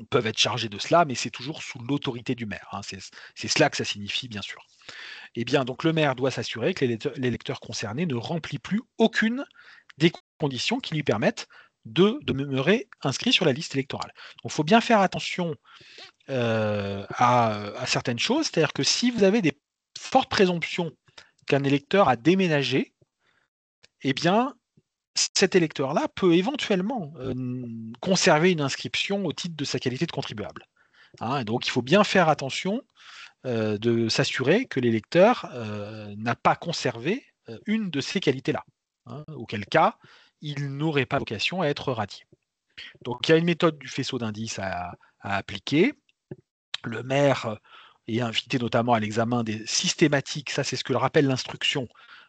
peuvent être chargés de cela, mais c'est toujours sous l'autorité du maire. C'est cela que ça signifie, bien sûr. Eh bien, donc le maire doit s'assurer que l'électeur concerné ne remplit plus aucune des conditions qui lui permettent de demeurer inscrit sur la liste électorale. Donc il faut bien faire attention à certaines choses, c'est-à-dire que si vous avez des fortes présomptions qu'un électeur a déménagé, eh bien, cet électeur-là peut éventuellement conserver une inscription au titre de sa qualité de contribuable. Et donc, il faut bien faire attention de s'assurer que l'électeur n'a pas conservé une de ces qualités-là, auquel cas, il n'aurait pas vocation à être radié. Donc, il y a une méthode du faisceau d'indices à appliquer. Le maire est invité notamment à l'examen systématique, ça c'est ce que rappelle l'instruction,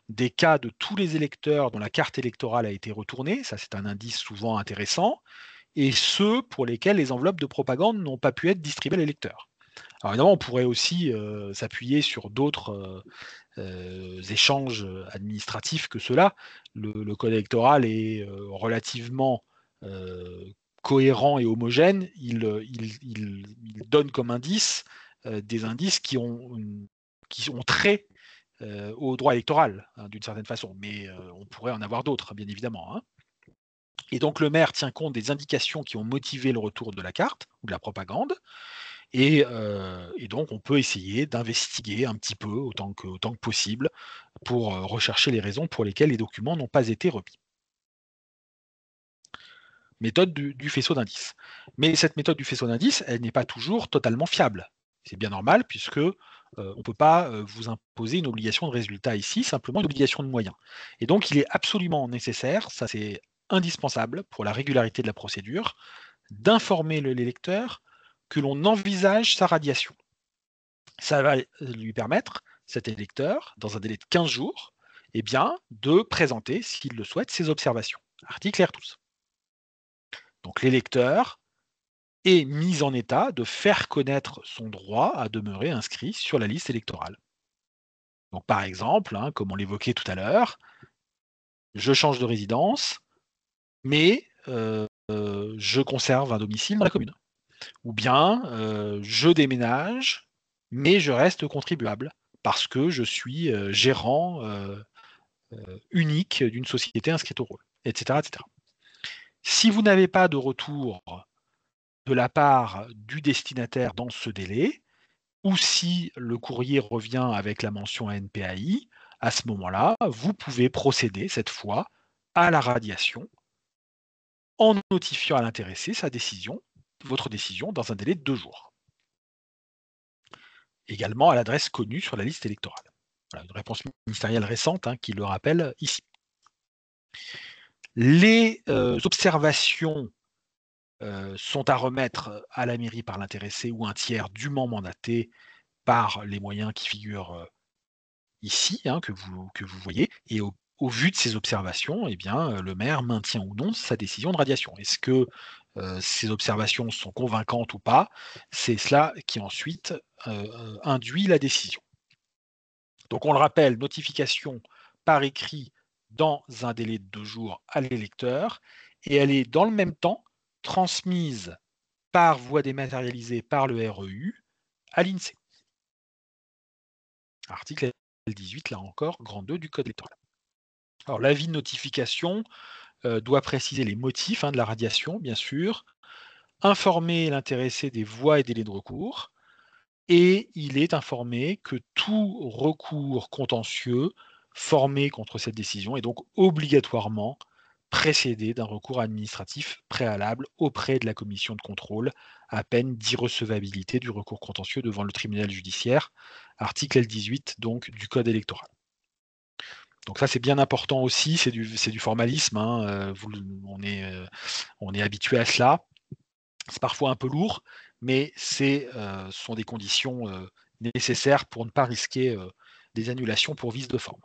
des cas de tous les électeurs dont la carte électorale a été retournée, ça c'est un indice souvent intéressant, et ceux pour lesquels les enveloppes de propagande n'ont pas pu être distribuées à l'électeur. Alors évidemment, on pourrait aussi s'appuyer sur d'autres échanges administratifs que cela. Le code électoral est relativement cohérent et homogène. Il donne comme indice des indices qui ont trait au droit électoral, d'une certaine façon. Mais on pourrait en avoir d'autres, bien évidemment. Et donc le maire tient compte des indications qui ont motivé le retour de la carte ou de la propagande. Et donc, on peut essayer d'investiguer un petit peu autant que possible pour rechercher les raisons pour lesquelles les documents n'ont pas été remis. Méthode du faisceau d'indices. Mais cette méthode du faisceau d'indices, elle n'est pas toujours totalement fiable. C'est bien normal puisque on ne peut pas vous imposer une obligation de résultat ici, simplement une obligation de moyens. Et donc, il est absolument nécessaire, ça c'est indispensable pour la régularité de la procédure, d'informer l'électeur que l'on envisage sa radiation. Ça va lui permettre, cet électeur, dans un délai de 15 jours, eh bien, de présenter, s'il le souhaite, ses observations. Article R12. Donc l'électeur est mis en état de faire connaître son droit à demeurer inscrit sur la liste électorale. Donc par exemple, comme on l'évoquait tout à l'heure, je change de résidence, mais je conserve un domicile dans la commune. Ou bien je déménage, mais je reste contribuable parce que je suis gérant unique d'une société inscrite au rôle, etc., etc. Si vous n'avez pas de retour de la part du destinataire dans ce délai, ou si le courrier revient avec la mention ANPAI, à ce moment-là, vous pouvez procéder cette fois à la radiation en notifiant à l'intéressé votre décision dans un délai de 2 jours. Également à l'adresse connue sur la liste électorale. Voilà, une réponse ministérielle récente qui le rappelle ici. Les observations sont à remettre à la mairie par l'intéressé ou un tiers dûment mandaté par les moyens qui figurent ici, que vous voyez. Et au vu de ces observations, eh bien, le maire maintient ou non sa décision de radiation. Est-ce que ces observations sont convaincantes ou pas? C'est cela qui ensuite induit la décision. Donc on le rappelle, notification par écrit dans un délai de 2 jours à l'électeur, et elle est dans le même temps transmise par voie dématérialisée par le REU à l'INSEE. Article L18, là encore, grand 2 du Code électoral. Alors l'avis de notification doit préciser les motifs de la radiation, bien sûr, informer l'intéressé des voies et délais de recours, et il est informé que tout recours contentieux formé contre cette décision est donc obligatoirement précédé d'un recours administratif préalable auprès de la commission de contrôle à peine d'irrecevabilité du recours contentieux devant le tribunal judiciaire, article L18 donc du code électoral. Donc ça c'est bien important aussi, c'est du formalisme, on est habitué à cela. C'est parfois un peu lourd, mais ce sont des conditions, nécessaires pour ne pas risquer, des annulations pour vice de forme.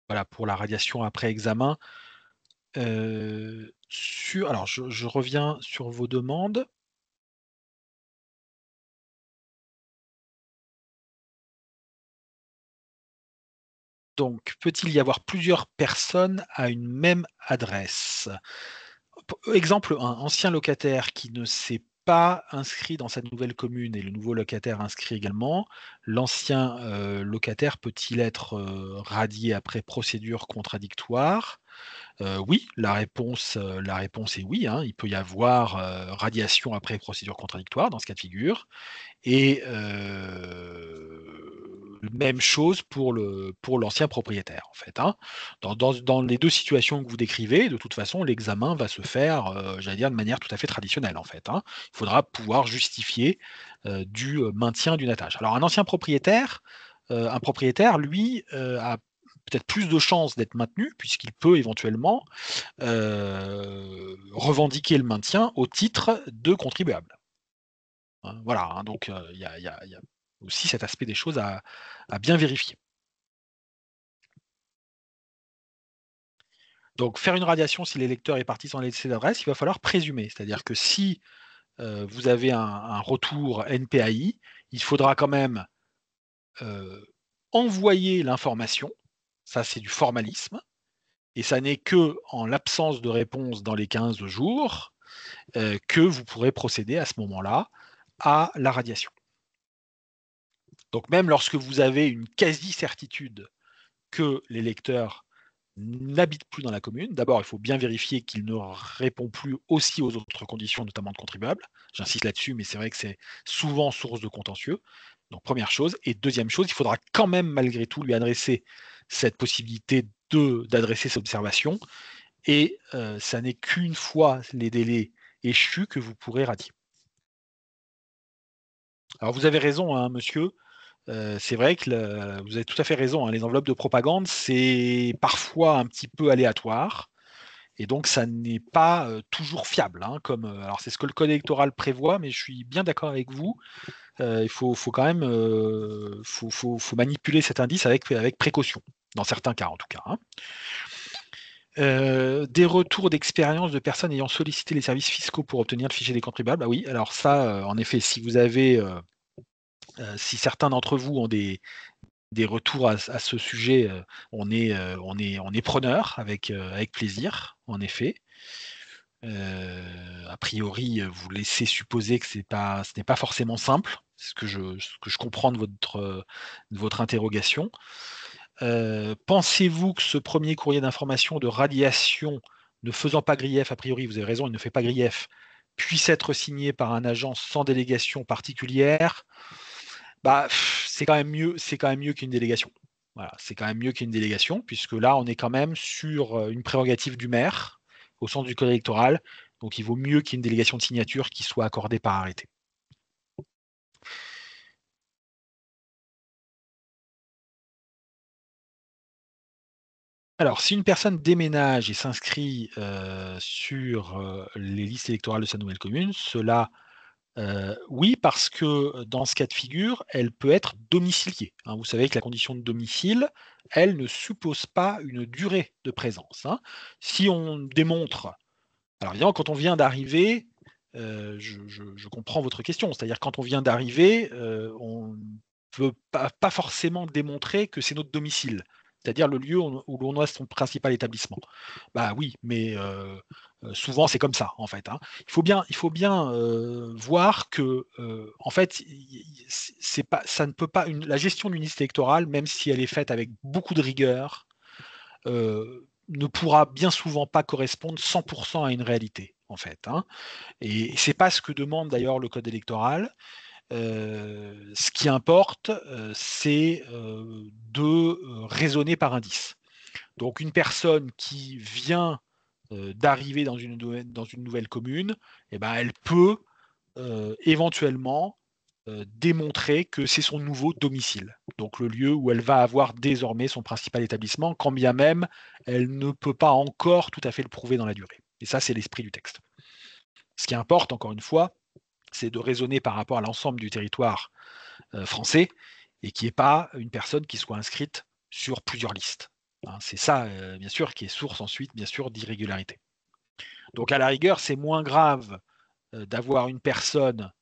Voilà pour la radiation après examen. Alors je reviens sur vos demandes. Donc, peut-il y avoir plusieurs personnes à une même adresse? Exemple 1, ancien locataire qui ne s'est pas inscrit dans sa nouvelle commune et le nouveau locataire inscrit également. L'ancien, locataire peut-il être, radié après procédure contradictoire? Oui, la réponse est oui, il peut y avoir, radiation après procédure contradictoire dans ce cas de figure. Et même chose pour l'ancien propriétaire, en fait, hein. Dans les 2 situations que vous décrivez, de toute façon, l'examen va se faire, j'allais dire de manière tout à fait traditionnelle, en fait, hein. Il faudra pouvoir justifier, du, maintien d'une attache. Alors un propriétaire, lui, a peut-être plus de chances d'être maintenu puisqu'il peut éventuellement, revendiquer le maintien au titre de contribuable. Voilà, donc il y a aussi cet aspect des choses à bien vérifier. Donc faire une radiation si l'électeur est parti sans laisser d'adresse, il va falloir présumer. C'est-à-dire que si, vous avez un retour NPAI, il faudra quand même, heu, envoyer l'information. Ça, c'est du formalisme et ça n'est que en l'absence de réponse dans les 15 jours, que vous pourrez procéder à ce moment-là à la radiation. Donc même lorsque vous avez une quasi-certitude que l'électeur n'habite plus dans la commune. D'abord, il faut bien vérifier qu'il ne répond plus aussi aux autres conditions, notamment de contribuable. J'insiste là-dessus, mais c'est vrai que c'est souvent source de contentieux. Donc première chose. Et deuxième chose, il faudra quand même malgré tout lui adresser cette possibilité d'adresser cette observation. Et ça n'est qu'une fois les délais échus que vous pourrez radier. Alors vous avez raison, monsieur. C'est vrai que vous avez tout à fait raison, les enveloppes de propagande, c'est parfois un petit peu aléatoire et donc ça n'est pas, toujours fiable, alors c'est ce que le code électoral prévoit, mais je suis bien d'accord avec vous, il faut quand même, faut manipuler cet indice avec précaution, dans certains cas en tout cas, hein. Des retours d'expérience de personnes ayant sollicité les services fiscaux pour obtenir le fichier des contribuables, ah oui, alors ça, en effet, si vous avez, si certains d'entre vous ont des retours à ce sujet, on est preneur avec plaisir, en effet. A priori, vous laissez supposer que ce n'est pas forcément simple, c'est ce que je comprends de votre interrogation. Pensez-vous que ce premier courrier d'information de radiation ne faisant pas grief, a priori, vous avez raison, il ne fait pas grief, puisse être signé par un agent sans délégation particulière? Bah, c'est quand même mieux qu'une délégation. Voilà, c'est quand même mieux qu'une délégation puisque là, on est quand même sur, une prérogative du maire, au sens du code électoral, donc il vaut mieux qu'il y ait une délégation de signature qui soit accordée par arrêté. Alors, si une personne déménage et s'inscrit, sur, les listes électorales de sa nouvelle commune, cela oui, parce que, dans ce cas de figure, elle peut être domiciliée, hein. Vous savez que la condition de domicile, elle ne suppose pas une durée de présence, hein. Si on démontre alors évidemment, quand on vient d'arriver, je comprends votre question. C'est-à-dire quand on vient d'arriver, on ne peut pas forcément démontrer que c'est notre domicile. c'est-à-dire le lieu où l'on a son principal établissement. Bah oui, mais souvent c'est comme ça en fait, hein. Il faut bien voir que en fait, c'est pas, ça ne peut pas, la gestion d'une liste électorale, même si elle est faite avec beaucoup de rigueur, ne pourra bien souvent pas correspondre 100% à une réalité en fait, hein. Et c'est pas ce que demande d'ailleurs le code électoral. Ce qui importe, c'est de raisonner par indice. Donc une personne qui vient d'arriver dans une nouvelle commune, eh ben, elle peut éventuellement démontrer que c'est son nouveau domicile. Donc le lieu où elle va avoir désormais son principal établissement, quand bien même elle ne peut pas encore tout à fait le prouver dans la durée. Et ça, c'est l'esprit du texte. Ce qui importe, encore une fois, c'est de raisonner par rapport à l'ensemble du territoire français et qu'il n'y ait pas une personne qui soit inscrite sur plusieurs listes, hein. C'est ça, bien sûr, qui est source ensuite, bien sûr, d'irrégularité. Donc à la rigueur, c'est moins grave d'avoir une personne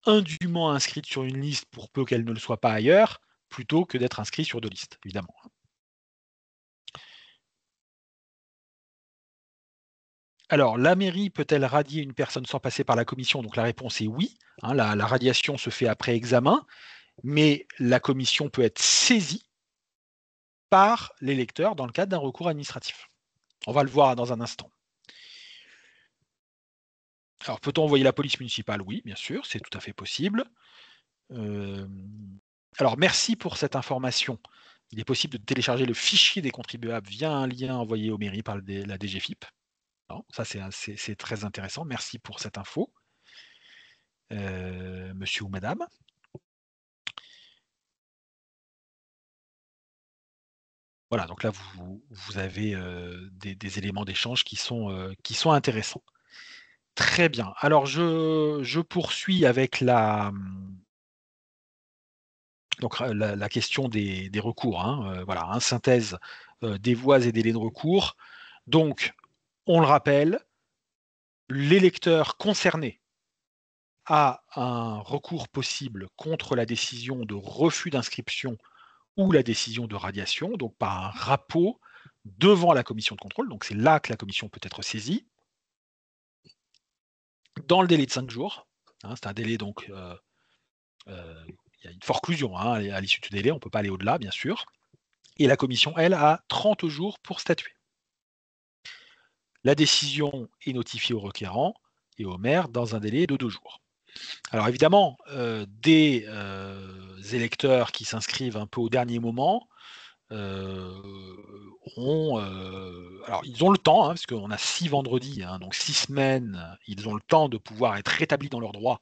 indûment inscrite sur une liste pour peu qu'elle ne le soit pas ailleurs, plutôt que d'être inscrit sur 2 listes, évidemment. Alors, la mairie peut-elle radier une personne sans passer par la commission? Donc la réponse est oui, hein, la radiation se fait après examen, mais la commission peut être saisie par l'électeur dans le cadre d'un recours administratif. On va le voir dans un instant. Alors, peut-on envoyer la police municipale? Oui, bien sûr, c'est tout à fait possible. Alors, merci pour cette information. Il est possible de télécharger le fichier des contribuables via un lien envoyé aux mairies par la DGFiP. Non, ça, c'est très intéressant. Merci pour cette info, monsieur ou madame. Voilà, donc là, vous avez des éléments d'échange qui sont intéressants. Très bien. Alors, je poursuis avec donc la question des recours, hein, voilà, hein, synthèse des voies et délais de recours. Donc, on le rappelle, l'électeur concerné a un recours possible contre la décision de refus d'inscription ou la décision de radiation, donc par un RAPO devant la commission de contrôle. Donc, c'est là que la commission peut être saisie dans le délai de 5 jours. Hein, c'est un délai donc il y a une forclusion, hein, à l'issue du délai, on ne peut pas aller au-delà, bien sûr. Et la commission, elle, a 30 jours pour statuer. La décision est notifiée au requérant et au maire dans un délai de 2 jours. Alors évidemment, des électeurs qui s'inscrivent un peu au dernier moment alors ils ont le temps, hein, parce qu'on a 6 vendredis, hein, donc 6 semaines, ils ont le temps de pouvoir être rétablis dans leurs droits,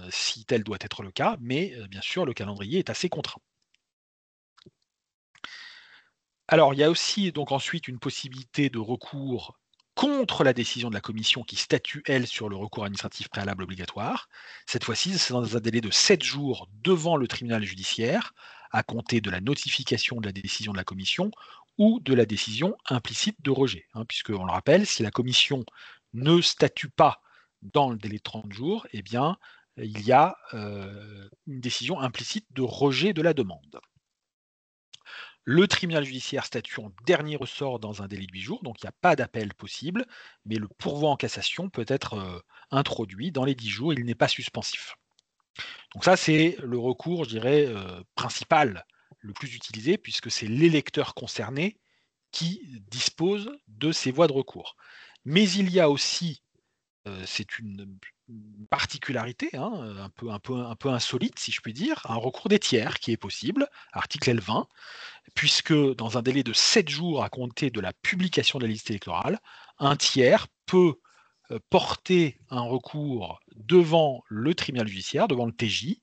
si tel doit être le cas, mais bien sûr, le calendrier est assez contraint. Alors, il y a aussi donc ensuite une possibilité de recours contre la décision de la commission qui statue, elle, sur le recours administratif préalable obligatoire. Cette fois-ci, c'est dans un délai de 7 jours devant le tribunal judiciaire, à compter de la notification de la décision de la commission ou de la décision implicite de rejet, hein, puisque, on le rappelle, si la commission ne statue pas dans le délai de 30 jours, eh bien, il y a une décision implicite de rejet de la demande. Le tribunal judiciaire statue en dernier ressort dans un délai de 8 jours, donc il n'y a pas d'appel possible, mais le pourvoi en cassation peut être introduit dans les 10 jours, il n'est pas suspensif. Donc ça, c'est le recours, je dirais, principal, le plus utilisé, puisque c'est l'électeur concerné qui dispose de ces voies de recours. Mais il y a aussi, c'est une particularité, hein, un peu insolite, si je puis dire, un recours des tiers qui est possible, article L20, puisque dans un délai de 7 jours à compter de la publication de la liste électorale, un tiers peut porter un recours devant le tribunal judiciaire, devant le TJ.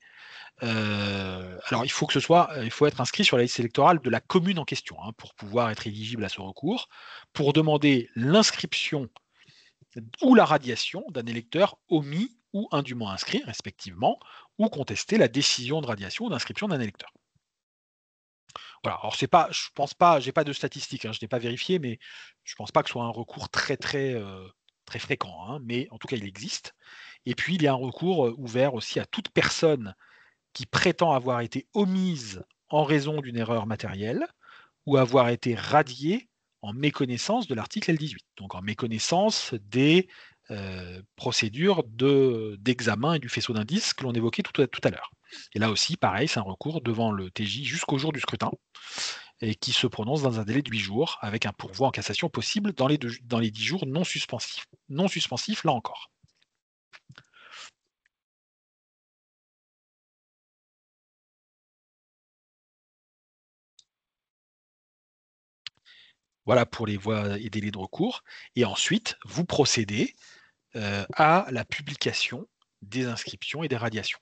Alors il faut être inscrit sur la liste électorale de la commune en question, hein, pour pouvoir être éligible à ce recours, pour demander l'inscription ou la radiation d'un électeur omis ou indûment inscrit, respectivement, ou contester la décision de radiation ou d'inscription d'un électeur. Voilà, alors c'est pas, je pense pas, j'ai pas de statistiques, hein, je n'ai pas vérifié, mais je pense pas que ce soit un recours très fréquent, hein, mais en tout cas il existe. Et puis il y a un recours ouvert aussi à toute personne qui prétend avoir été omise en raison d'une erreur matérielle ou avoir été radié en méconnaissance de l'article L18, donc en méconnaissance des procédures d'examen et du faisceau d'indices que l'on évoquait tout à l'heure. Et là aussi, pareil, c'est un recours devant le TJ jusqu'au jour du scrutin, et qui se prononce dans un délai de 8 jours, avec un pourvoi en cassation possible dans les 10 jours non suspensifs. Non suspensifs, là encore. Voilà pour les voies et délais de recours. Et ensuite, vous procédez à la publication des inscriptions et des radiations.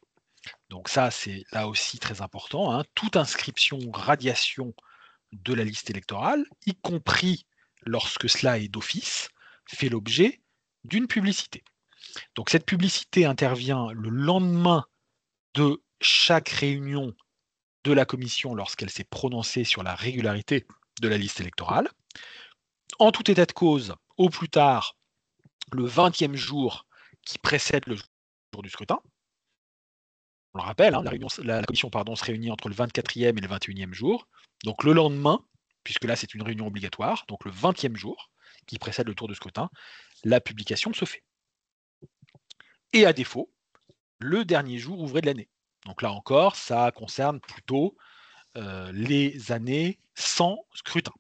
Donc ça, c'est là aussi très important, hein. Toute inscription ou radiation de la liste électorale, y compris lorsque cela est d'office, fait l'objet d'une publicité. Donc cette publicité intervient le lendemain de chaque réunion de la commission lorsqu'elle s'est prononcée sur la régularité de la liste électorale. En tout état de cause, au plus tard, le 20e jour qui précède le jour du scrutin. On le rappelle, hein, la commission se réunit entre le 24e et le 21e jour. Donc le lendemain, puisque là c'est une réunion obligatoire, donc le 20e jour qui précède le tour de scrutin, la publication se fait. Et à défaut, le dernier jour ouvré de l'année. Donc là encore, ça concerne plutôt les années sans scrutin.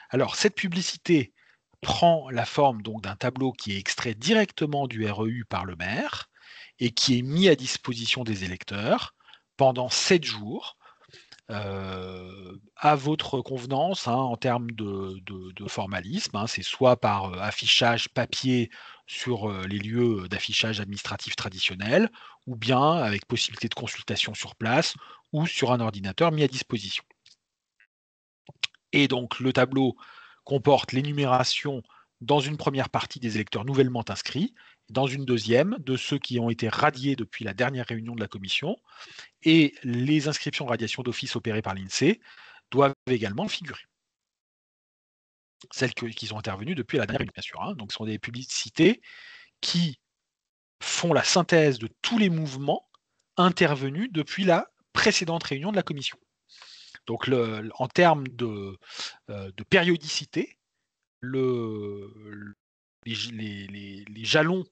Alors cette publicité prend la forme donc d'un tableau qui est extrait directement du REU par le maire et qui est mis à disposition des électeurs pendant 7 jours à votre convenance, hein, en termes de formalisme, hein. C'est soit par affichage papier sur les lieux d'affichage administratif traditionnels, ou bien avec possibilité de consultation sur place ou sur un ordinateur mis à disposition. Et donc le tableau comporte l'énumération dans une première partie des électeurs nouvellement inscrits, dans une deuxième de ceux qui ont été radiés depuis la dernière réunion de la commission, et les inscriptions radiation d'office opérées par l'INSEE doivent également figurer. Celles qui sont intervenues depuis la dernière réunion, bien sûr, hein. Donc ce sont des publicités qui font la synthèse de tous les mouvements intervenus depuis la précédente réunion de la commission. Donc en termes de périodicité, les jalons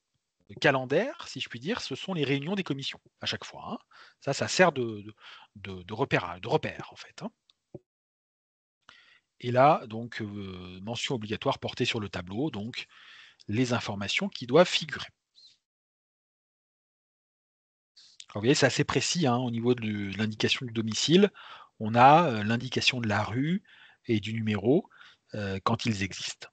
calendaires, si je puis dire, ce sont les réunions des commissions à chaque fois, hein. Ça sert de repérage, de repère en fait, hein. Et là, donc, mention obligatoire portée sur le tableau, donc les informations qui doivent figurer. Alors, vous voyez, c'est assez précis, hein, au niveau de l'indication du domicile. On a l'indication de la rue et du numéro quand ils existent.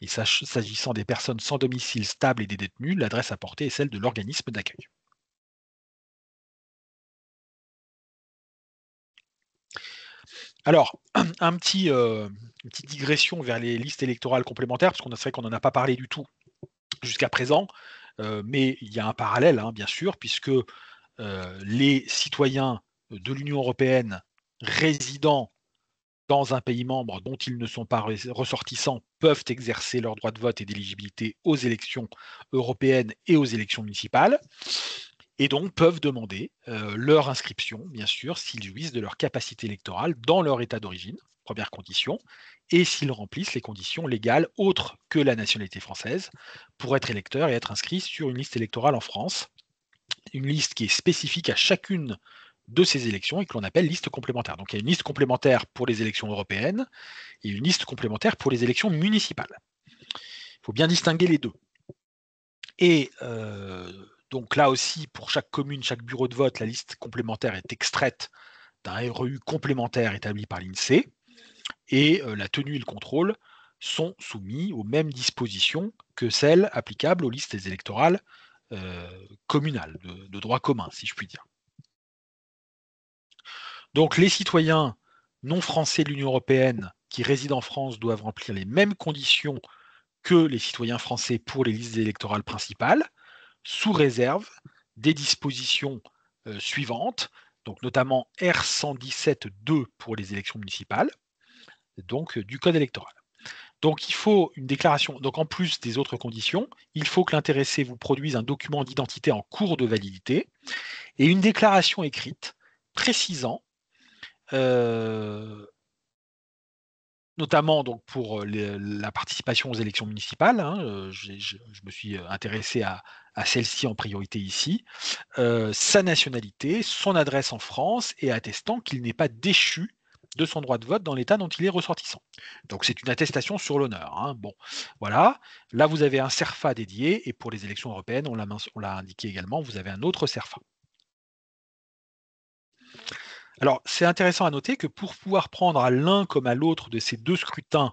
Et s'agissant des personnes sans domicile stable et des détenus, l'adresse apportée est celle de l'organisme d'accueil. Alors, une petite digression vers les listes électorales complémentaires, parce qu'on c'est vrai qu'on n'en a pas parlé du tout jusqu'à présent, mais il y a un parallèle, hein, bien sûr, puisque les citoyens de l'Union européenne résidant dans un pays membre dont ils ne sont pas ressortissants peuvent exercer leur droit de vote et d'éligibilité aux élections européennes et aux élections municipales, et donc peuvent demander leur inscription, bien sûr, s'ils jouissent de leur capacité électorale dans leur état d'origine, première condition, et s'ils remplissent les conditions légales autres que la nationalité française pour être électeur et être inscrit sur une liste électorale en France, une liste qui est spécifique à chacune de ces élections et que l'on appelle liste complémentaire. Donc il y a une liste complémentaire pour les élections européennes et une liste complémentaire pour les élections municipales. Il faut bien distinguer les deux. Et donc là aussi, pour chaque commune, chaque bureau de vote, la liste complémentaire est extraite d'un REU complémentaire établi par l'INSEE, et la tenue et le contrôle sont soumis aux mêmes dispositions que celles applicables aux listes électorales communales, de droit commun, si je puis dire. Donc les citoyens non français de l'Union européenne qui résident en France doivent remplir les mêmes conditions que les citoyens français pour les listes électorales principales, sous réserve des dispositions suivantes, donc notamment R117.2 pour les élections municipales, donc du code électoral. Donc il faut une déclaration, donc en plus des autres conditions, il faut que l'intéressé vous produise un document d'identité en cours de validité et une déclaration écrite précisant Notamment donc pour la participation aux élections municipales, hein, je me suis intéressé à celle-ci en priorité ici, sa nationalité, son adresse en France et attestant qu'il n'est pas déchu de son droit de vote dans l'État dont il est ressortissant. Donc c'est une attestation sur l'honneur, hein. Bon, voilà. Là, vous avez un CERFA dédié et pour les élections européennes, on l'a indiqué également, vous avez un autre CERFA. Alors, c'est intéressant à noter que pour pouvoir prendre à l'un comme à l'autre de ces 2 scrutins,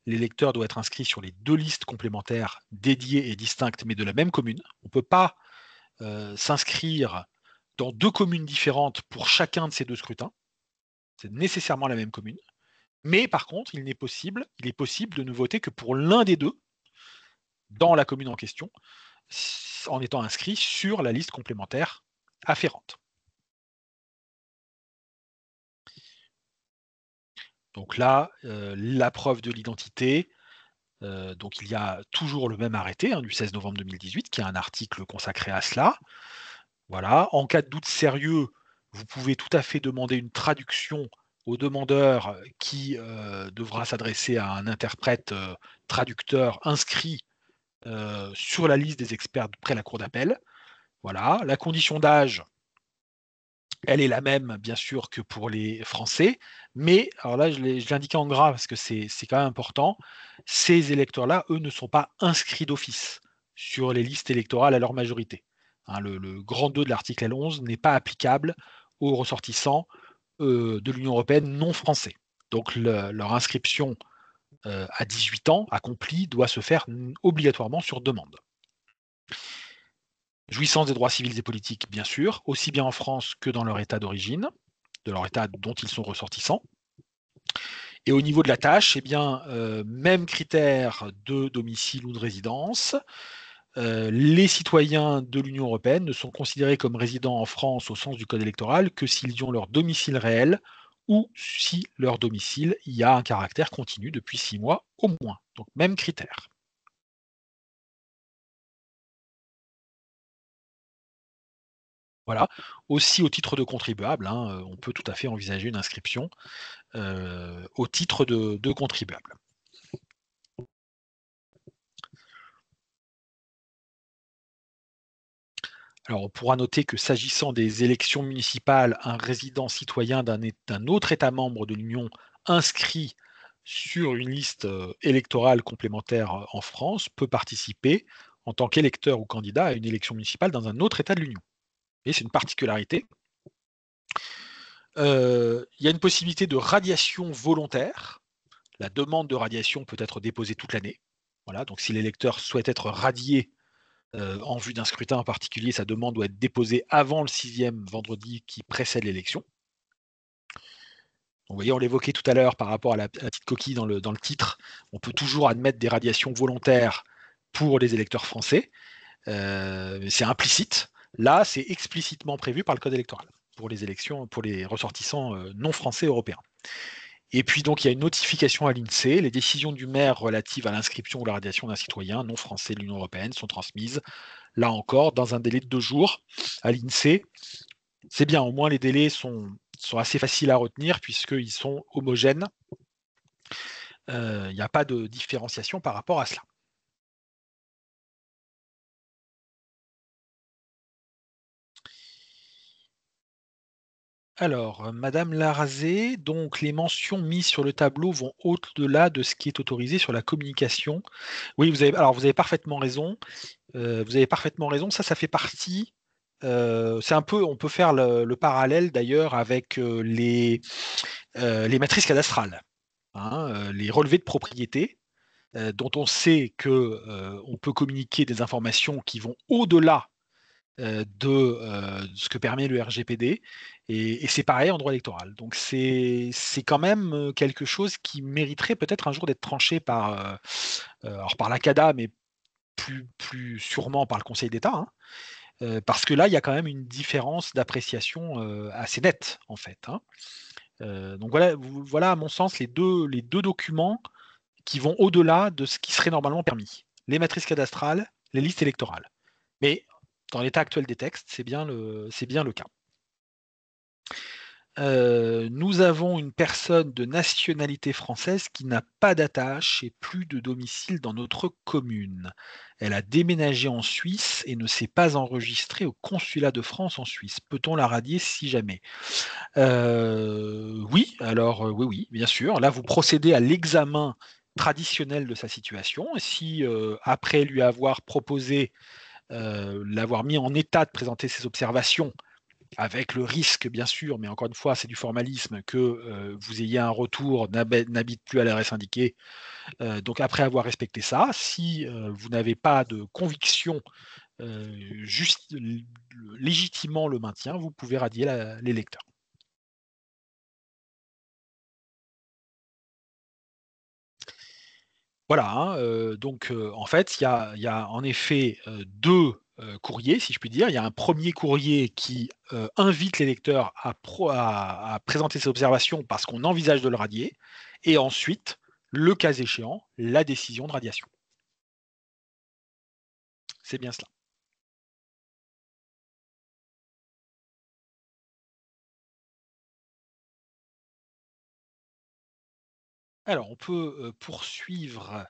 l'électeur doit être inscrit sur les 2 listes complémentaires dédiées et distinctes, mais de la même commune. On ne peut pas, s'inscrire dans 2 communes différentes pour chacun de ces 2 scrutins. C'est nécessairement la même commune. Mais par contre, il est possible de ne voter que pour l'un des 2 dans la commune en question, en étant inscrit sur la liste complémentaire afférente. Donc là, la preuve de l'identité, donc il y a toujours le même arrêté, hein, du 16 novembre 2018 qui a un article consacré à cela. Voilà. En cas de doute sérieux, vous pouvez tout à fait demander une traduction au demandeur qui, devra s'adresser à un interprète, traducteur inscrit, sur la liste des experts près la cour d'appel. Voilà. La condition d'âge, elle est la même, bien sûr, que pour les Français, mais alors là, je l'ai indiqué en gras parce que c'est quand même important. Ces électeurs-là, eux, ne sont pas inscrits d'office sur les listes électorales à leur majorité. Hein, le grand 2 de l'article L11 n'est pas applicable aux ressortissants de l'Union européenne non français. Donc leur inscription à 18 ans accomplie doit se faire obligatoirement sur demande. Jouissance des droits civils et politiques, bien sûr, aussi bien en France que dans leur état d'origine, de leur état dont ils sont ressortissants. Et au niveau de la tâche, eh bien, même critère de domicile ou de résidence. Les citoyens de l'Union européenne ne sont considérés comme résidents en France au sens du code électoral que s'ils y ont leur domicile réel ou si leur domicile y a un caractère continu depuis 6 mois au moins. Donc même critère. Voilà. Aussi au titre de contribuable, hein, on peut tout à fait envisager une inscription au titre de contribuable. Alors, on pourra noter que s'agissant des élections municipales, un résident citoyen d'un autre État membre de l'Union inscrit sur une liste électorale complémentaire en France peut participer en tant qu'électeur ou candidat à une élection municipale dans un autre État de l'Union. Et c'est une particularité. Il y a une possibilité de radiation volontaire. La demande de radiation peut être déposée toute l'année. Voilà, donc si l'électeur souhaite être radié en vue d'un scrutin en particulier, sa demande doit être déposée avant le 6e vendredi qui précède l'élection. Donc, vous voyez, on l'évoquait tout à l'heure par rapport à la petite coquille dans le titre, on peut toujours admettre des radiations volontaires pour les électeurs français. C'est implicite. Là, c'est explicitement prévu par le code électoral pour les élections, pour les ressortissants non français européens. Et puis donc, il y a une notification à l'INSEE. Les décisions du maire relatives à l'inscription ou la radiation d'un citoyen non français de l'Union européenne sont transmises, là encore, dans un délai de 2 jours à l'INSEE. C'est bien, au moins les délais sont assez faciles à retenir puisqu'ils sont homogènes. Il n'y a pas de différenciation par rapport à cela. Alors, Madame Larazé, donc les mentions mises sur le tableau vont au-delà de ce qui est autorisé sur la communication. Oui, vous avez parfaitement raison. Vous avez parfaitement raison. Ça fait partie. C'est un peu, on peut faire le parallèle d'ailleurs avec les matrices cadastrales, hein, les relevés de propriété, dont on sait que on peut communiquer des informations qui vont au-delà de ce que permet le RGPD, et c'est pareil en droit électoral. Donc c'est quand même quelque chose qui mériterait peut-être un jour d'être tranché alors par la CADA, mais plus sûrement par le Conseil d'État, hein, parce que là, il y a quand même une différence d'appréciation assez nette, en fait, hein. Donc voilà, à mon sens, les deux documents qui vont au-delà de ce qui serait normalement permis. Les matrices cadastrales, les listes électorales. Mais dans l'état actuel des textes, c'est bien le cas. Nous avons une personne de nationalité française qui n'a pas d'attache et plus de domicile dans notre commune. Elle a déménagé en Suisse et ne s'est pas enregistrée au consulat de France en Suisse. Peut-on la radier si jamais? Oui, alors, oui, oui, bien sûr. Là, vous procédez à l'examen traditionnel de sa situation et si, après lui avoir proposé, l'avoir mis en état de présenter ses observations, avec le risque, bien sûr, mais encore une fois, c'est du formalisme, que vous ayez un retour, n'habite plus à l'adresse indiquée. Donc après avoir respecté ça, si vous n'avez pas de conviction légitimant le maintien, vous pouvez radier l'électeur. Voilà, hein, donc en fait, il y a en effet, 2 courriers, si je puis dire. Il y a un premier courrier qui, invite l'électeur à présenter ses observations parce qu'on envisage de le radier et ensuite, le cas échéant, la décision de radiation. C'est bien cela. Alors on peut, poursuivre.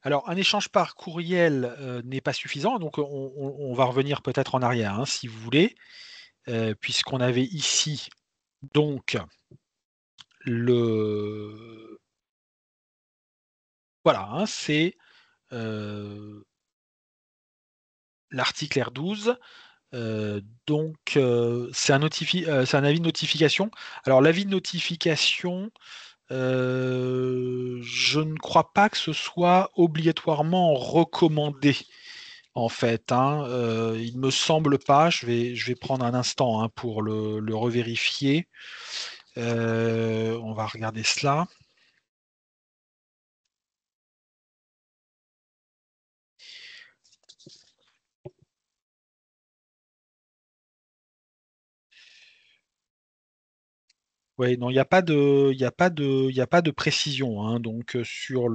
Alors un échange par courriel, n'est pas suffisant, donc on va revenir peut-être en arrière, hein, si vous voulez, puisqu'on avait ici donc le voilà, hein, c'est, heu, l'article R12, c'est un avis de notification. Alors l'avis de notification, je ne crois pas que ce soit obligatoirement recommandé, en fait, hein, il me semble pas. Je vais prendre un instant, hein, pour le revérifier. On va regarder cela. Ouais, non, il y a pas de précision, hein, donc sur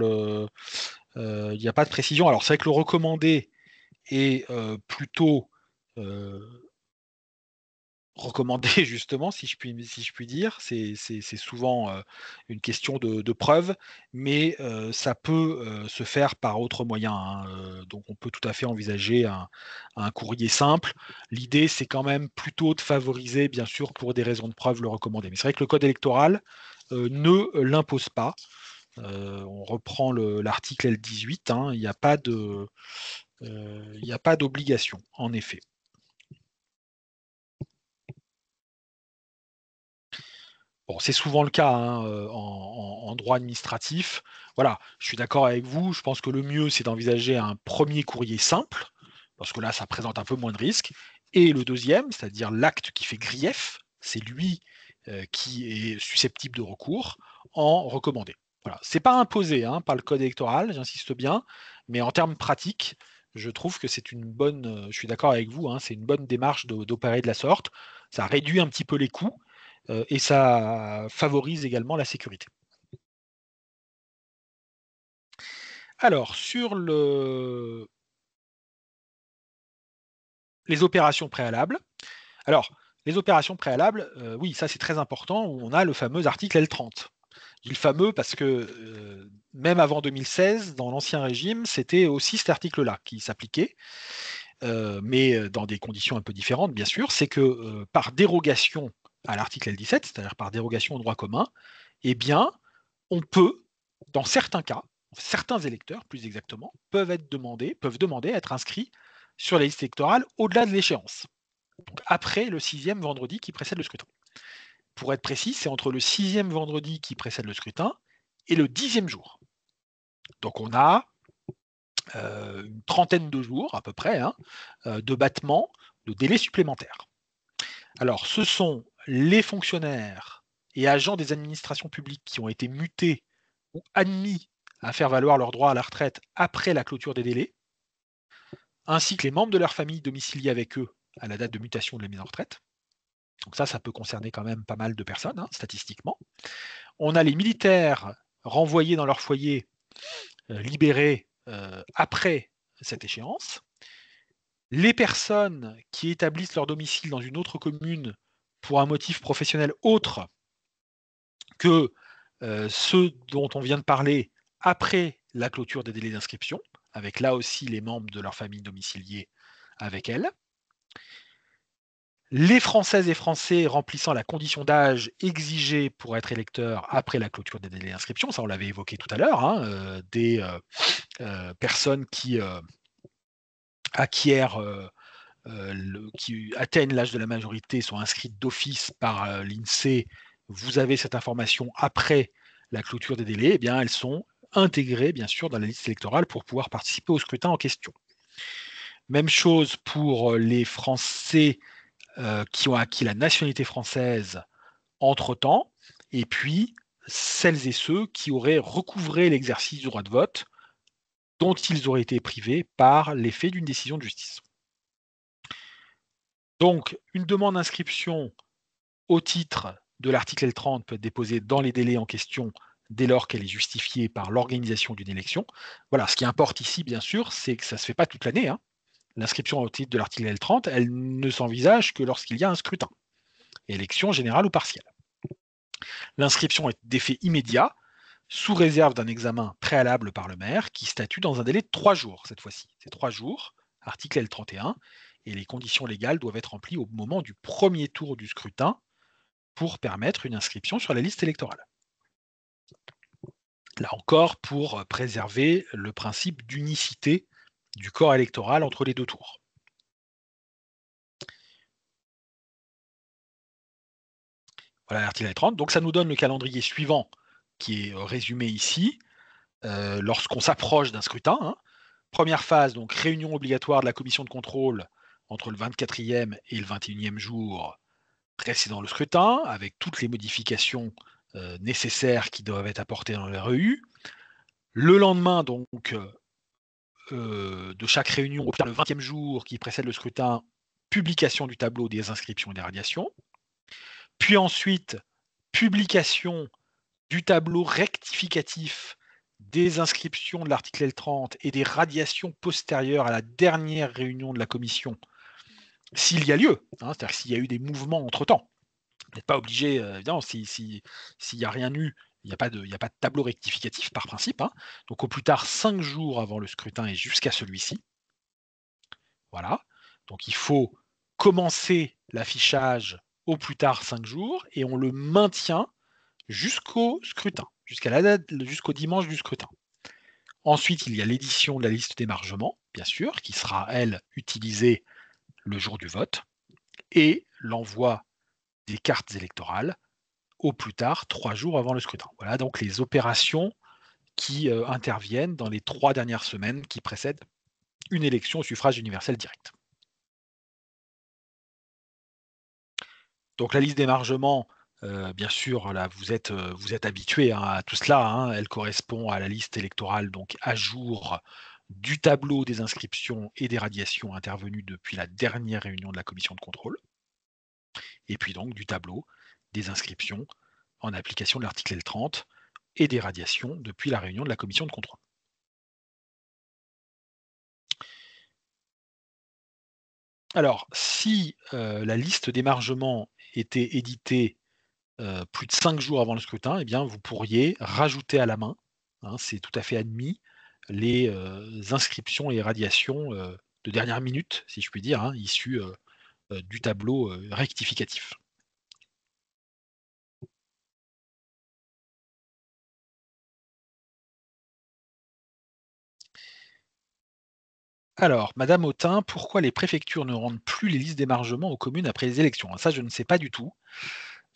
il y a pas de précision. Alors c'est vrai que le recommandé est, plutôt, heu, recommandé justement, si je puis dire. C'est souvent, une question de preuve, mais ça peut, se faire par autre moyen, hein, donc on peut tout à fait envisager un courrier simple. L'idée, c'est quand même plutôt de favoriser, bien sûr, pour des raisons de preuve, le recommandé. Mais c'est vrai que le code électoral, ne l'impose pas. On reprend l'article L18, hein, il n'y a pas d'obligation, en effet. Bon, c'est souvent le cas, hein, en droit administratif. Voilà, je suis d'accord avec vous. Je pense que le mieux, c'est d'envisager un premier courrier simple, parce que là, ça présente un peu moins de risques. Et le deuxième, c'est-à-dire l'acte qui fait grief, c'est lui qui est susceptible de recours en recommandé. Voilà, c'est pas imposé, hein, par le code électoral, j'insiste bien, mais en termes pratiques, je trouve que c'est une bonne. Je suis d'accord avec vous, hein, c'est une bonne démarche d'opérer de la sorte. Ça réduit un petit peu les coûts et ça favorise également la sécurité. Alors sur les opérations préalables, alors les opérations préalables, oui, ça c'est très important, où on a le fameux article L30. Je dis le fameux parce que, même avant 2016, dans l'ancien régime, c'était aussi cet article-là qui s'appliquait, mais dans des conditions un peu différentes bien sûr. C'est que, par dérogation à l'article L17, c'est-à-dire par dérogation au droit commun, eh bien, on peut, dans certains cas, certains électeurs plus exactement, peuvent demander à être inscrits sur la liste électorale au-delà de l'échéance, donc après le sixième vendredi qui précède le scrutin. Pour être précis, c'est entre le sixième vendredi qui précède le scrutin et le 10e jour. Donc on a une trentaine de jours à peu près, hein, de battement, de délai supplémentaire. Alors ce sont les fonctionnaires et agents des administrations publiques qui ont été mutés ou admis à faire valoir leur droit à la retraite après la clôture des délais, ainsi que les membres de leur famille domiciliés avec eux à la date de mutation de la mise en retraite. Donc ça peut concerner quand même pas mal de personnes, hein, statistiquement. On a les militaires renvoyés dans leur foyer, libérés après cette échéance. Les personnes qui établissent leur domicile dans une autre commune pour un motif professionnel autre que ceux dont on vient de parler après la clôture des délais d'inscription, avec là aussi les membres de leur famille domiciliés avec elles. Les Françaises et Français remplissant la condition d'âge exigée pour être électeurs après la clôture des délais d'inscription, ça on l'avait évoqué tout à l'heure, hein, des personnes qui acquièrent, qui atteignent l'âge de la majorité, sont inscrites d'office par l'INSEE, vous avez cette information après la clôture des délais, eh bien elles sont intégrées bien sûr dans la liste électorale pour pouvoir participer au scrutin en question. Même chose pour les Français qui ont acquis la nationalité française entre-temps, et puis celles et ceux qui auraient recouvré l'exercice du droit de vote dont ils auraient été privés par l'effet d'une décision de justice. Donc, une demande d'inscription au titre de l'article L30 peut être déposée dans les délais en question dès lors qu'elle est justifiée par l'organisation d'une élection. Voilà, ce qui importe ici, bien sûr, c'est que ça ne se fait pas toute l'année, hein. L'inscription au titre de l'article L30, elle ne s'envisage que lorsqu'il y a un scrutin, élection générale ou partielle. L'inscription est d'effet immédiat, sous réserve d'un examen préalable par le maire, qui statue dans un délai de 3 jours, cette fois-ci. C'est 3 jours, article L31, et les conditions légales doivent être remplies au moment du premier tour du scrutin pour permettre une inscription sur la liste électorale. Là encore, pour préserver le principe d'unicité du corps électoral entre les deux tours. Voilà l'article L30. Donc ça nous donne le calendrier suivant qui est résumé ici, lorsqu'on s'approche d'un scrutin, hein. Première phase, donc réunion obligatoire de la commission de contrôle entre le 24e et le 21e jour précédant le scrutin, avec toutes les modifications nécessaires qui doivent être apportées dans la REU. Le lendemain, donc, de chaque réunion, le 20e jour qui précède le scrutin, publication du tableau des inscriptions et des radiations. Puis ensuite, publication du tableau rectificatif des inscriptions de l'article L30 et des radiations postérieures à la dernière réunion de la commission, s'il y a lieu, hein, c'est-à-dire s'il y a eu des mouvements entre-temps. Vous n'êtes pas obligé, évidemment, s'il n'y a rien eu, il n'y a pas de tableau rectificatif par principe, hein. Donc au plus tard 5 jours avant le scrutin et jusqu'à celui-ci. Voilà. Donc il faut commencer l'affichage au plus tard 5 jours et on le maintient jusqu'au scrutin, jusqu'au dimanche du scrutin. Ensuite, il y a l'édition de la liste d'émargement, bien sûr, qui sera, elle, utilisée le jour du vote, et l'envoi des cartes électorales au plus tard 3 jours avant le scrutin. Voilà donc les opérations qui interviennent dans les 3 dernières semaines qui précèdent une élection au suffrage universel direct. Donc la liste d'émargement, bien sûr, là, vous êtes habitués, hein, à tout cela, hein. Elle correspond à la liste électorale donc à jour du tableau des inscriptions et des radiations intervenues depuis la dernière réunion de la commission de contrôle. Et puis donc du tableau des inscriptions en application de l'article L30 et des radiations depuis la réunion de la commission de contrôle. Alors, si la liste d'émargement était éditée plus de 5 jours avant le scrutin, eh bien, vous pourriez rajouter à la main, hein, c'est tout à fait admis, les inscriptions et radiations de dernière minute, si je puis dire, hein, issues du tableau rectificatif. Alors, Madame Autain, pourquoi les préfectures ne rendent plus les listes d'émargement aux communes après les élections? Ça, je ne sais pas du tout.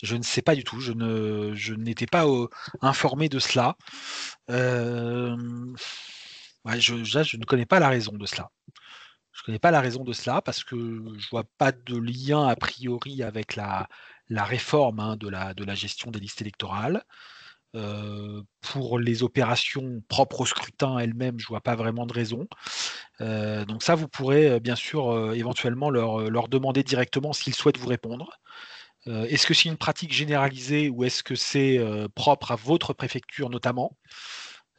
Je ne sais pas du tout. Je n'étais pas informé de cela. Ouais, je ne connais pas la raison de cela. Je ne connais pas la raison de cela parce que je vois pas de lien a priori avec la réforme, hein, de la gestion des listes électorales. Pour les opérations propres au scrutin elles-mêmes, je vois pas vraiment de raison. Donc ça, vous pourrez, bien sûr, éventuellement leur demander directement s'ils souhaitent vous répondre. Est-ce que c'est une pratique généralisée ou est-ce que c'est, propre à votre préfecture notamment?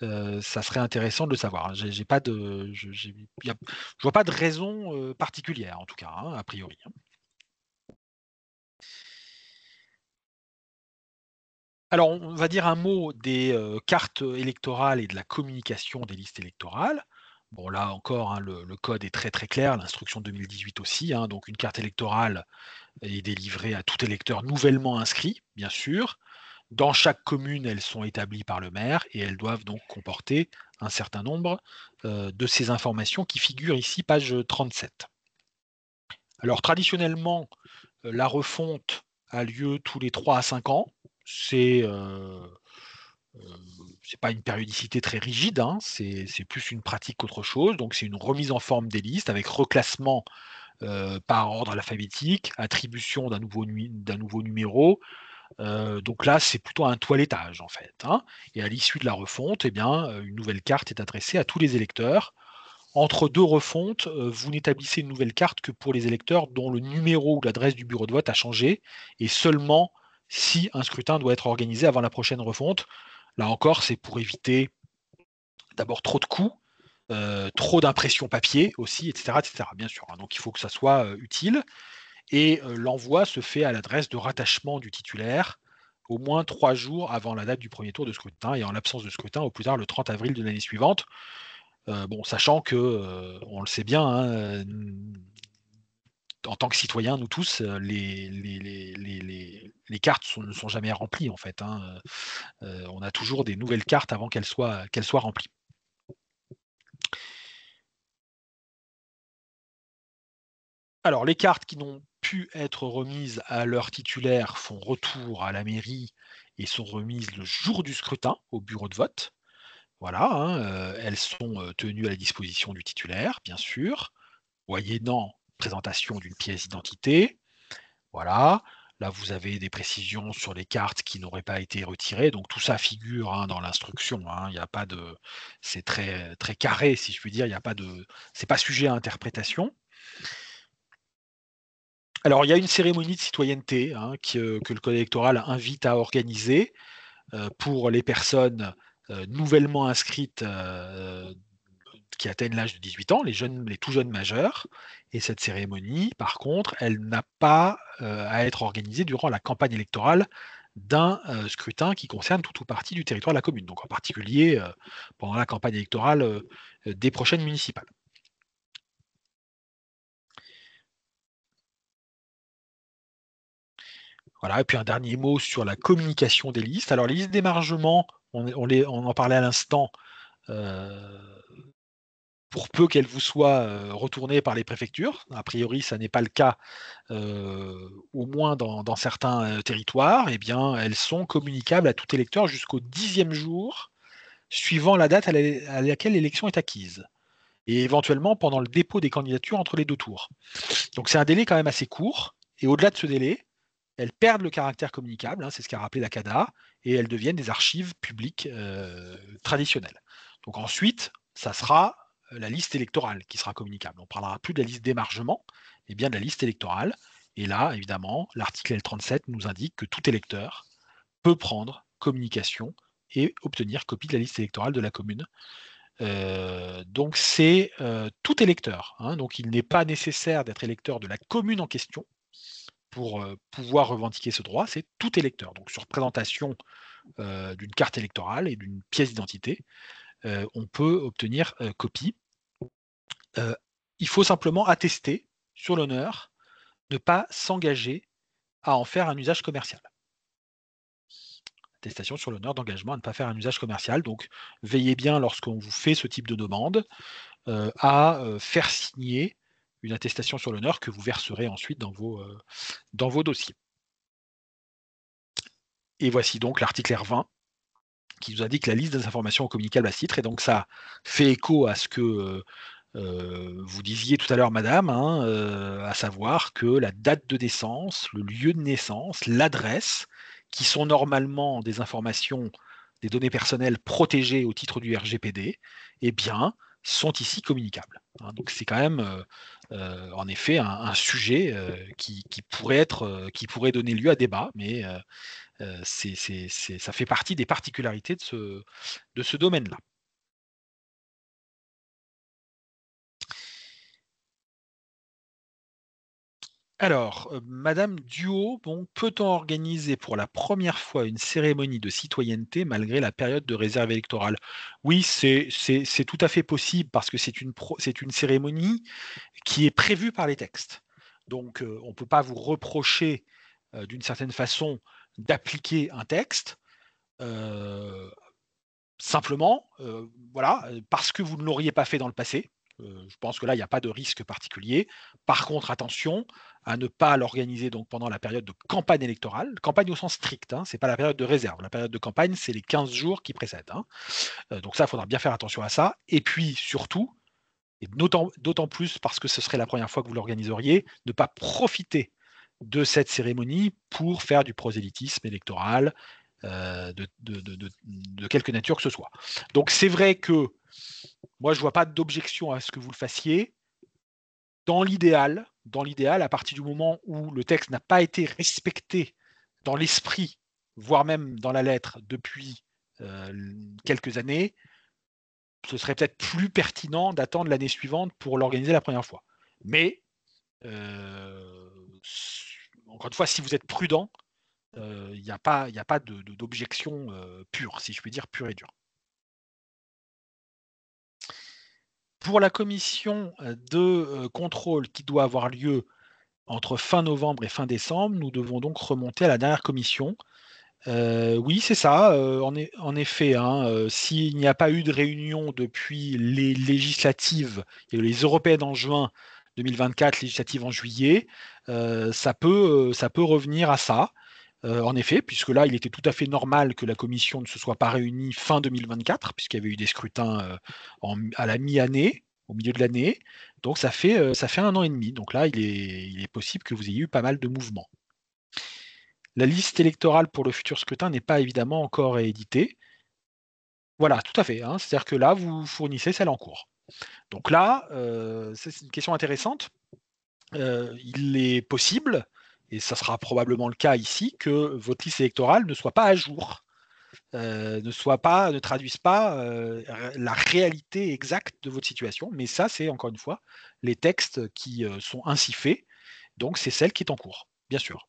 Ça serait intéressant de le savoir. J'ai pas de je vois pas de raison, particulière en tout cas, hein, a priori, hein. Alors on va dire un mot des, cartes électorales et de la communication des listes électorales. Bon là encore, hein, le code est très, très clair, l'instruction 2018 aussi, hein, donc une carte électorale est délivrée à tout électeur nouvellement inscrit, bien sûr. Dans chaque commune, elles sont établies par le maire et elles doivent donc comporter un certain nombre, de ces informations qui figurent ici, page 37. Alors traditionnellement, la refonte a lieu tous les 3 à 5 ans. C'est, heu, c'est pas une périodicité très rigide, hein, c'est plus une pratique qu'autre chose. Donc c'est une remise en forme des listes avec reclassement, par ordre alphabétique, attribution d'un nouveau numéro. Donc là, c'est plutôt un toilettage en fait, hein, et à l'issue de la refonte, eh bien, une nouvelle carte est adressée à tous les électeurs. Entre 2 refontes, vous n'établissez une nouvelle carte que pour les électeurs dont le numéro ou l'adresse du bureau de vote a changé et seulement si un scrutin doit être organisé avant la prochaine refonte. Là encore, c'est pour éviter d'abord trop de coûts, trop d'impressions papier aussi et cetera, bien sûr, hein. Donc il faut que ça soit, utile et l'envoi se fait à l'adresse de rattachement du titulaire au moins 3 jours avant la date du premier tour de scrutin et en l'absence de scrutin au plus tard le 30 avril de l'année suivante. Bon, sachant que, on le sait bien, hein, en tant que citoyens, nous tous, les cartes ne sont jamais remplies en fait, hein, on a toujours des nouvelles cartes avant qu'elles soient remplies. Alors les cartes qui n'ont pu être remises à leur titulaire font retour à la mairie et sont remises le jour du scrutin au bureau de vote. Voilà, hein, elles sont, tenues à la disposition du titulaire, bien sûr, moyennant présentation d'une pièce d'identité. Voilà. Là, vous avez des précisions sur les cartes qui n'auraient pas été retirées, donc tout ça figure, hein, dans l'instruction, hein. Il y a pas de c'est très très carré, si je puis dire, il y a pas de c'est pas sujet à interprétation. Alors, il y a une cérémonie de citoyenneté, hein, que le code électoral invite à organiser, pour les personnes, nouvellement inscrites, qui atteignent l'âge de 18 ans, les tout jeunes majeurs et cette cérémonie, par contre, elle n'a pas, à être organisée durant la campagne électorale d'un, scrutin qui concerne tout ou partie du territoire de la commune, donc en particulier, pendant la campagne électorale, des prochaines municipales. Voilà et puis un dernier mot sur la communication des listes. Alors les listes d'émargement, on en parlait à l'instant, heu, pour peu qu'elles vous soient, retournées par les préfectures. A priori, ça n'est pas le cas, au moins dans certains, territoires. Eh bien, elles sont communicables à tout électeur jusqu'au 10e jour suivant la date à laquelle l'élection est acquise et éventuellement pendant le dépôt des candidatures entre les 2 tours. Donc c'est un délai quand même assez court et au-delà de ce délai, elles perdent le caractère communicable, hein, c'est ce qu'a rappelé la CADA, et elles deviennent des archives publiques traditionnelles. Donc ensuite, ça sera la liste électorale qui sera communicable. On ne parlera plus de la liste d'émargement, mais bien de la liste électorale. Et là, évidemment, l'article L37 nous indique que tout électeur peut prendre communication et obtenir copie de la liste électorale de la commune. Donc c'est tout électeur, hein, donc il n'est pas nécessaire d'être électeur de la commune en question pour, pouvoir revendiquer ce droit, c'est tout électeur. Donc sur présentation, d'une carte électorale et d'une pièce d'identité, on peut obtenir, copie. Heu, il faut simplement attester sur l'honneur, ne pas s'engager à en faire un usage commercial. Attestation sur l'honneur d'engagement à ne pas faire un usage commercial, donc veillez bien lorsqu'on vous fait ce type de demande, à, faire signer une attestation sur l'honneur que vous verserez ensuite dans vos dossiers. Et voici donc l'article R20 qui nous indique la liste des informations communicables à ce titre et donc ça fait écho à ce que, vous disiez tout à l'heure madame, hein, à savoir que la date de naissance, le lieu de naissance, l'adresse, qui sont normalement des informations, des données personnelles protégées au titre du RGPD, eh bien, sont ici communicables, hein. Donc c'est quand même, en effet un sujet, qui pourrait donner lieu à débat, mais Ça fait partie des particularités de ce domaine-là. Alors, madame Duo, bon, peut-on organiser pour la première fois une cérémonie de citoyenneté malgré la période de réserve électorale? Oui, c'est tout à fait possible parce que c'est une cérémonie qui est prévue par les textes. Donc, on ne peut pas vous reprocher, d'une certaine façon, d'appliquer un texte, heu, simplement, voilà, parce que vous ne l'auriez pas fait dans le passé. Je pense que là, il y a pas de risque particulier. Par contre, attention à ne pas l'organiser donc pendant la période de campagne électorale, campagne au sens strict, hein, c'est pas la période de réserve. La période de campagne, c'est les 15 jours qui précèdent, hein. Donc ça, il faudra bien faire attention à ça et puis surtout, et d'autant plus parce que ce serait la première fois que vous l'organiseriez, ne pas profiter de cette cérémonie pour faire du prosélytisme électoral, de quelque nature que ce soit. Donc c'est vrai que moi je vois pas d'objection à ce que vous le fassiez. Dans l'idéal, à partir du moment où le texte n'a pas été respecté dans l'esprit, voire même dans la lettre depuis, quelques années, ce serait peut-être plus pertinent d'attendre l'année suivante pour l'organiser la première fois. Mais, encore une fois, si vous êtes prudent, il y a pas d'objection, pure, si je puis dire, pure et dure. Pour la commission, contrôle qui doit avoir lieu entre fin novembre et fin décembre, nous devons donc remonter à la dernière commission. Oui, c'est ça, en effet, hein, s'il n'y a pas eu de réunion depuis les législatives et les européennes en juin 2024, législatives en juillet, ça peut revenir à ça. En effet, puisque là, il était tout à fait normal que la commission ne se soit pas réunie fin 2024, puisqu'il y avait eu des scrutins, à la mi-année, au milieu de l'année. Donc ça fait 1 an et demi. Donc là, il est possible que vous ayez eu pas mal de mouvements. La liste électorale pour le futur scrutin n'est pas évidemment encore éditée. Voilà, tout à fait, hein. C'est-à-dire que là, vous fournissez celle en cours. Donc là, ça c'est une question intéressante. Il est possible, et ça sera probablement le cas ici, que votre liste électorale ne soit pas à jour, ne traduise pas, la réalité exacte de votre situation. Mais ça, c'est encore une fois les textes qui, sont ainsi faits, donc c'est celle qui est en cours, bien sûr.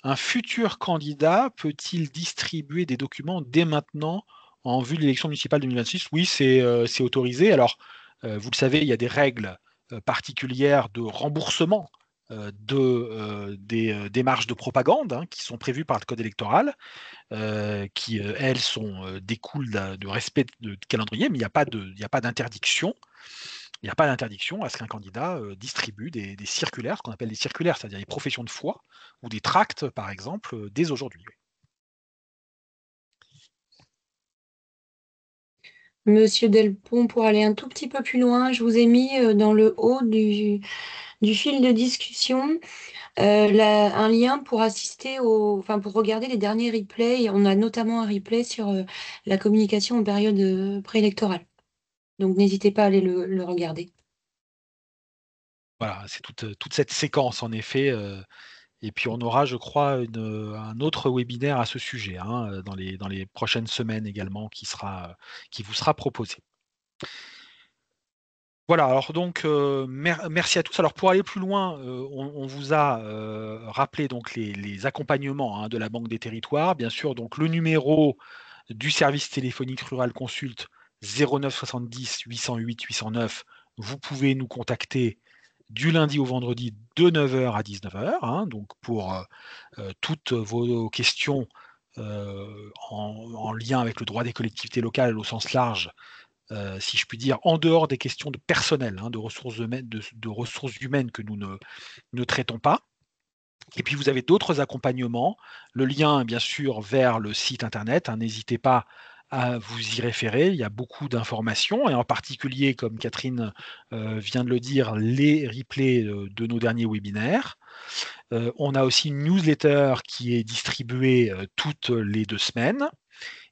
Un futur candidat peut-il distribuer des documents dès maintenant en vue de l'élection municipale 2026? Oui, c'est autorisé. Alors, vous le savez, il y a des règles, particulières de remboursement, des, démarches de propagande, hein, qui sont prévues par le code électoral, qui, elles découlent du respect de calendrier, mais il y a pas d'interdiction. Il n'y a pas d'interdiction à ce qu'un candidat, distribue des circulaires, ce qu'on appelle des circulaires, c'est-à-dire des professions de foi ou des tracts, par exemple, dès aujourd'hui, oui. Monsieur Delpont, pour aller un tout petit peu plus loin, je vous ai mis, dans le haut du fil de discussion, un lien pour pour regarder les derniers replays. On a notamment un replay sur, la communication en période, préélectorale. Donc n'hésitez pas à aller le regarder. Voilà, c'est toute cette séquence en effet, et puis on aura, je crois, un autre webinaire à ce sujet, hein, dans les prochaines semaines également qui vous sera proposé. Voilà, alors donc, merci à tous. Alors pour aller plus loin, on vous a, rappelé donc les accompagnements, hein, de la Banque des territoires. Bien sûr, donc le numéro du service téléphonique rural consulte 09 70 808 809. Vous pouvez nous contacter du lundi au vendredi de 9h à 19h, hein, donc pour, toutes vos questions, en lien avec le droit des collectivités locales au sens large, si je puis dire, en dehors des questions de personnel, hein, de ressources humaines que nous ne traitons pas. Et puis vous avez d'autres accompagnements. Le lien, bien sûr, vers le site internet, hein, n'hésitez pas à vous y référer. Il y a beaucoup d'informations et en particulier, comme Catherine, vient de le dire, les replays, de nos derniers webinaires. On a aussi une newsletter qui est distribuée, toutes les 2 semaines.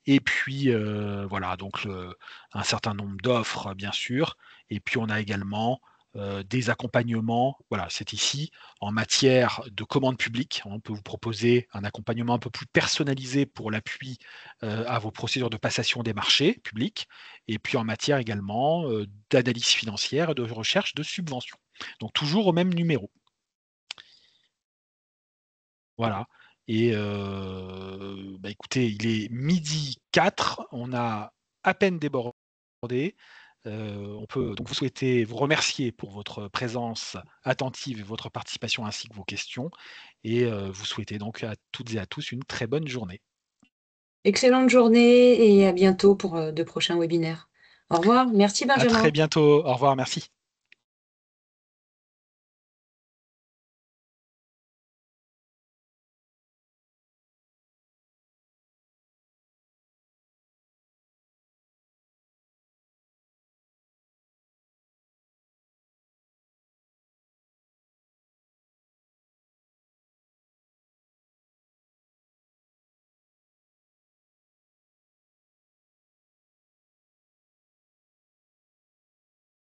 Et puis, voilà, donc un certain nombre d'offres, bien sûr. Et puis on a également, des accompagnements. Voilà, c'est ici en matière de commande publique. On peut vous proposer un accompagnement un peu plus personnalisé pour l'appui à vos procédures de passation des marchés publics, et puis en matière également d'analyse financière et de recherche de subventions. Donc toujours au même numéro. Voilà. Et bah, écoutez, il est 12h04, on a à peine débordé. On peut donc vous remercier pour votre présence attentive et votre participation ainsi que vos questions, et vous souhaiter donc à toutes et à tous une très bonne journée. Excellente journée et à bientôt pour de prochains webinaires. Au revoir. Merci À très Benjamin. bientôt. Au revoir, merci.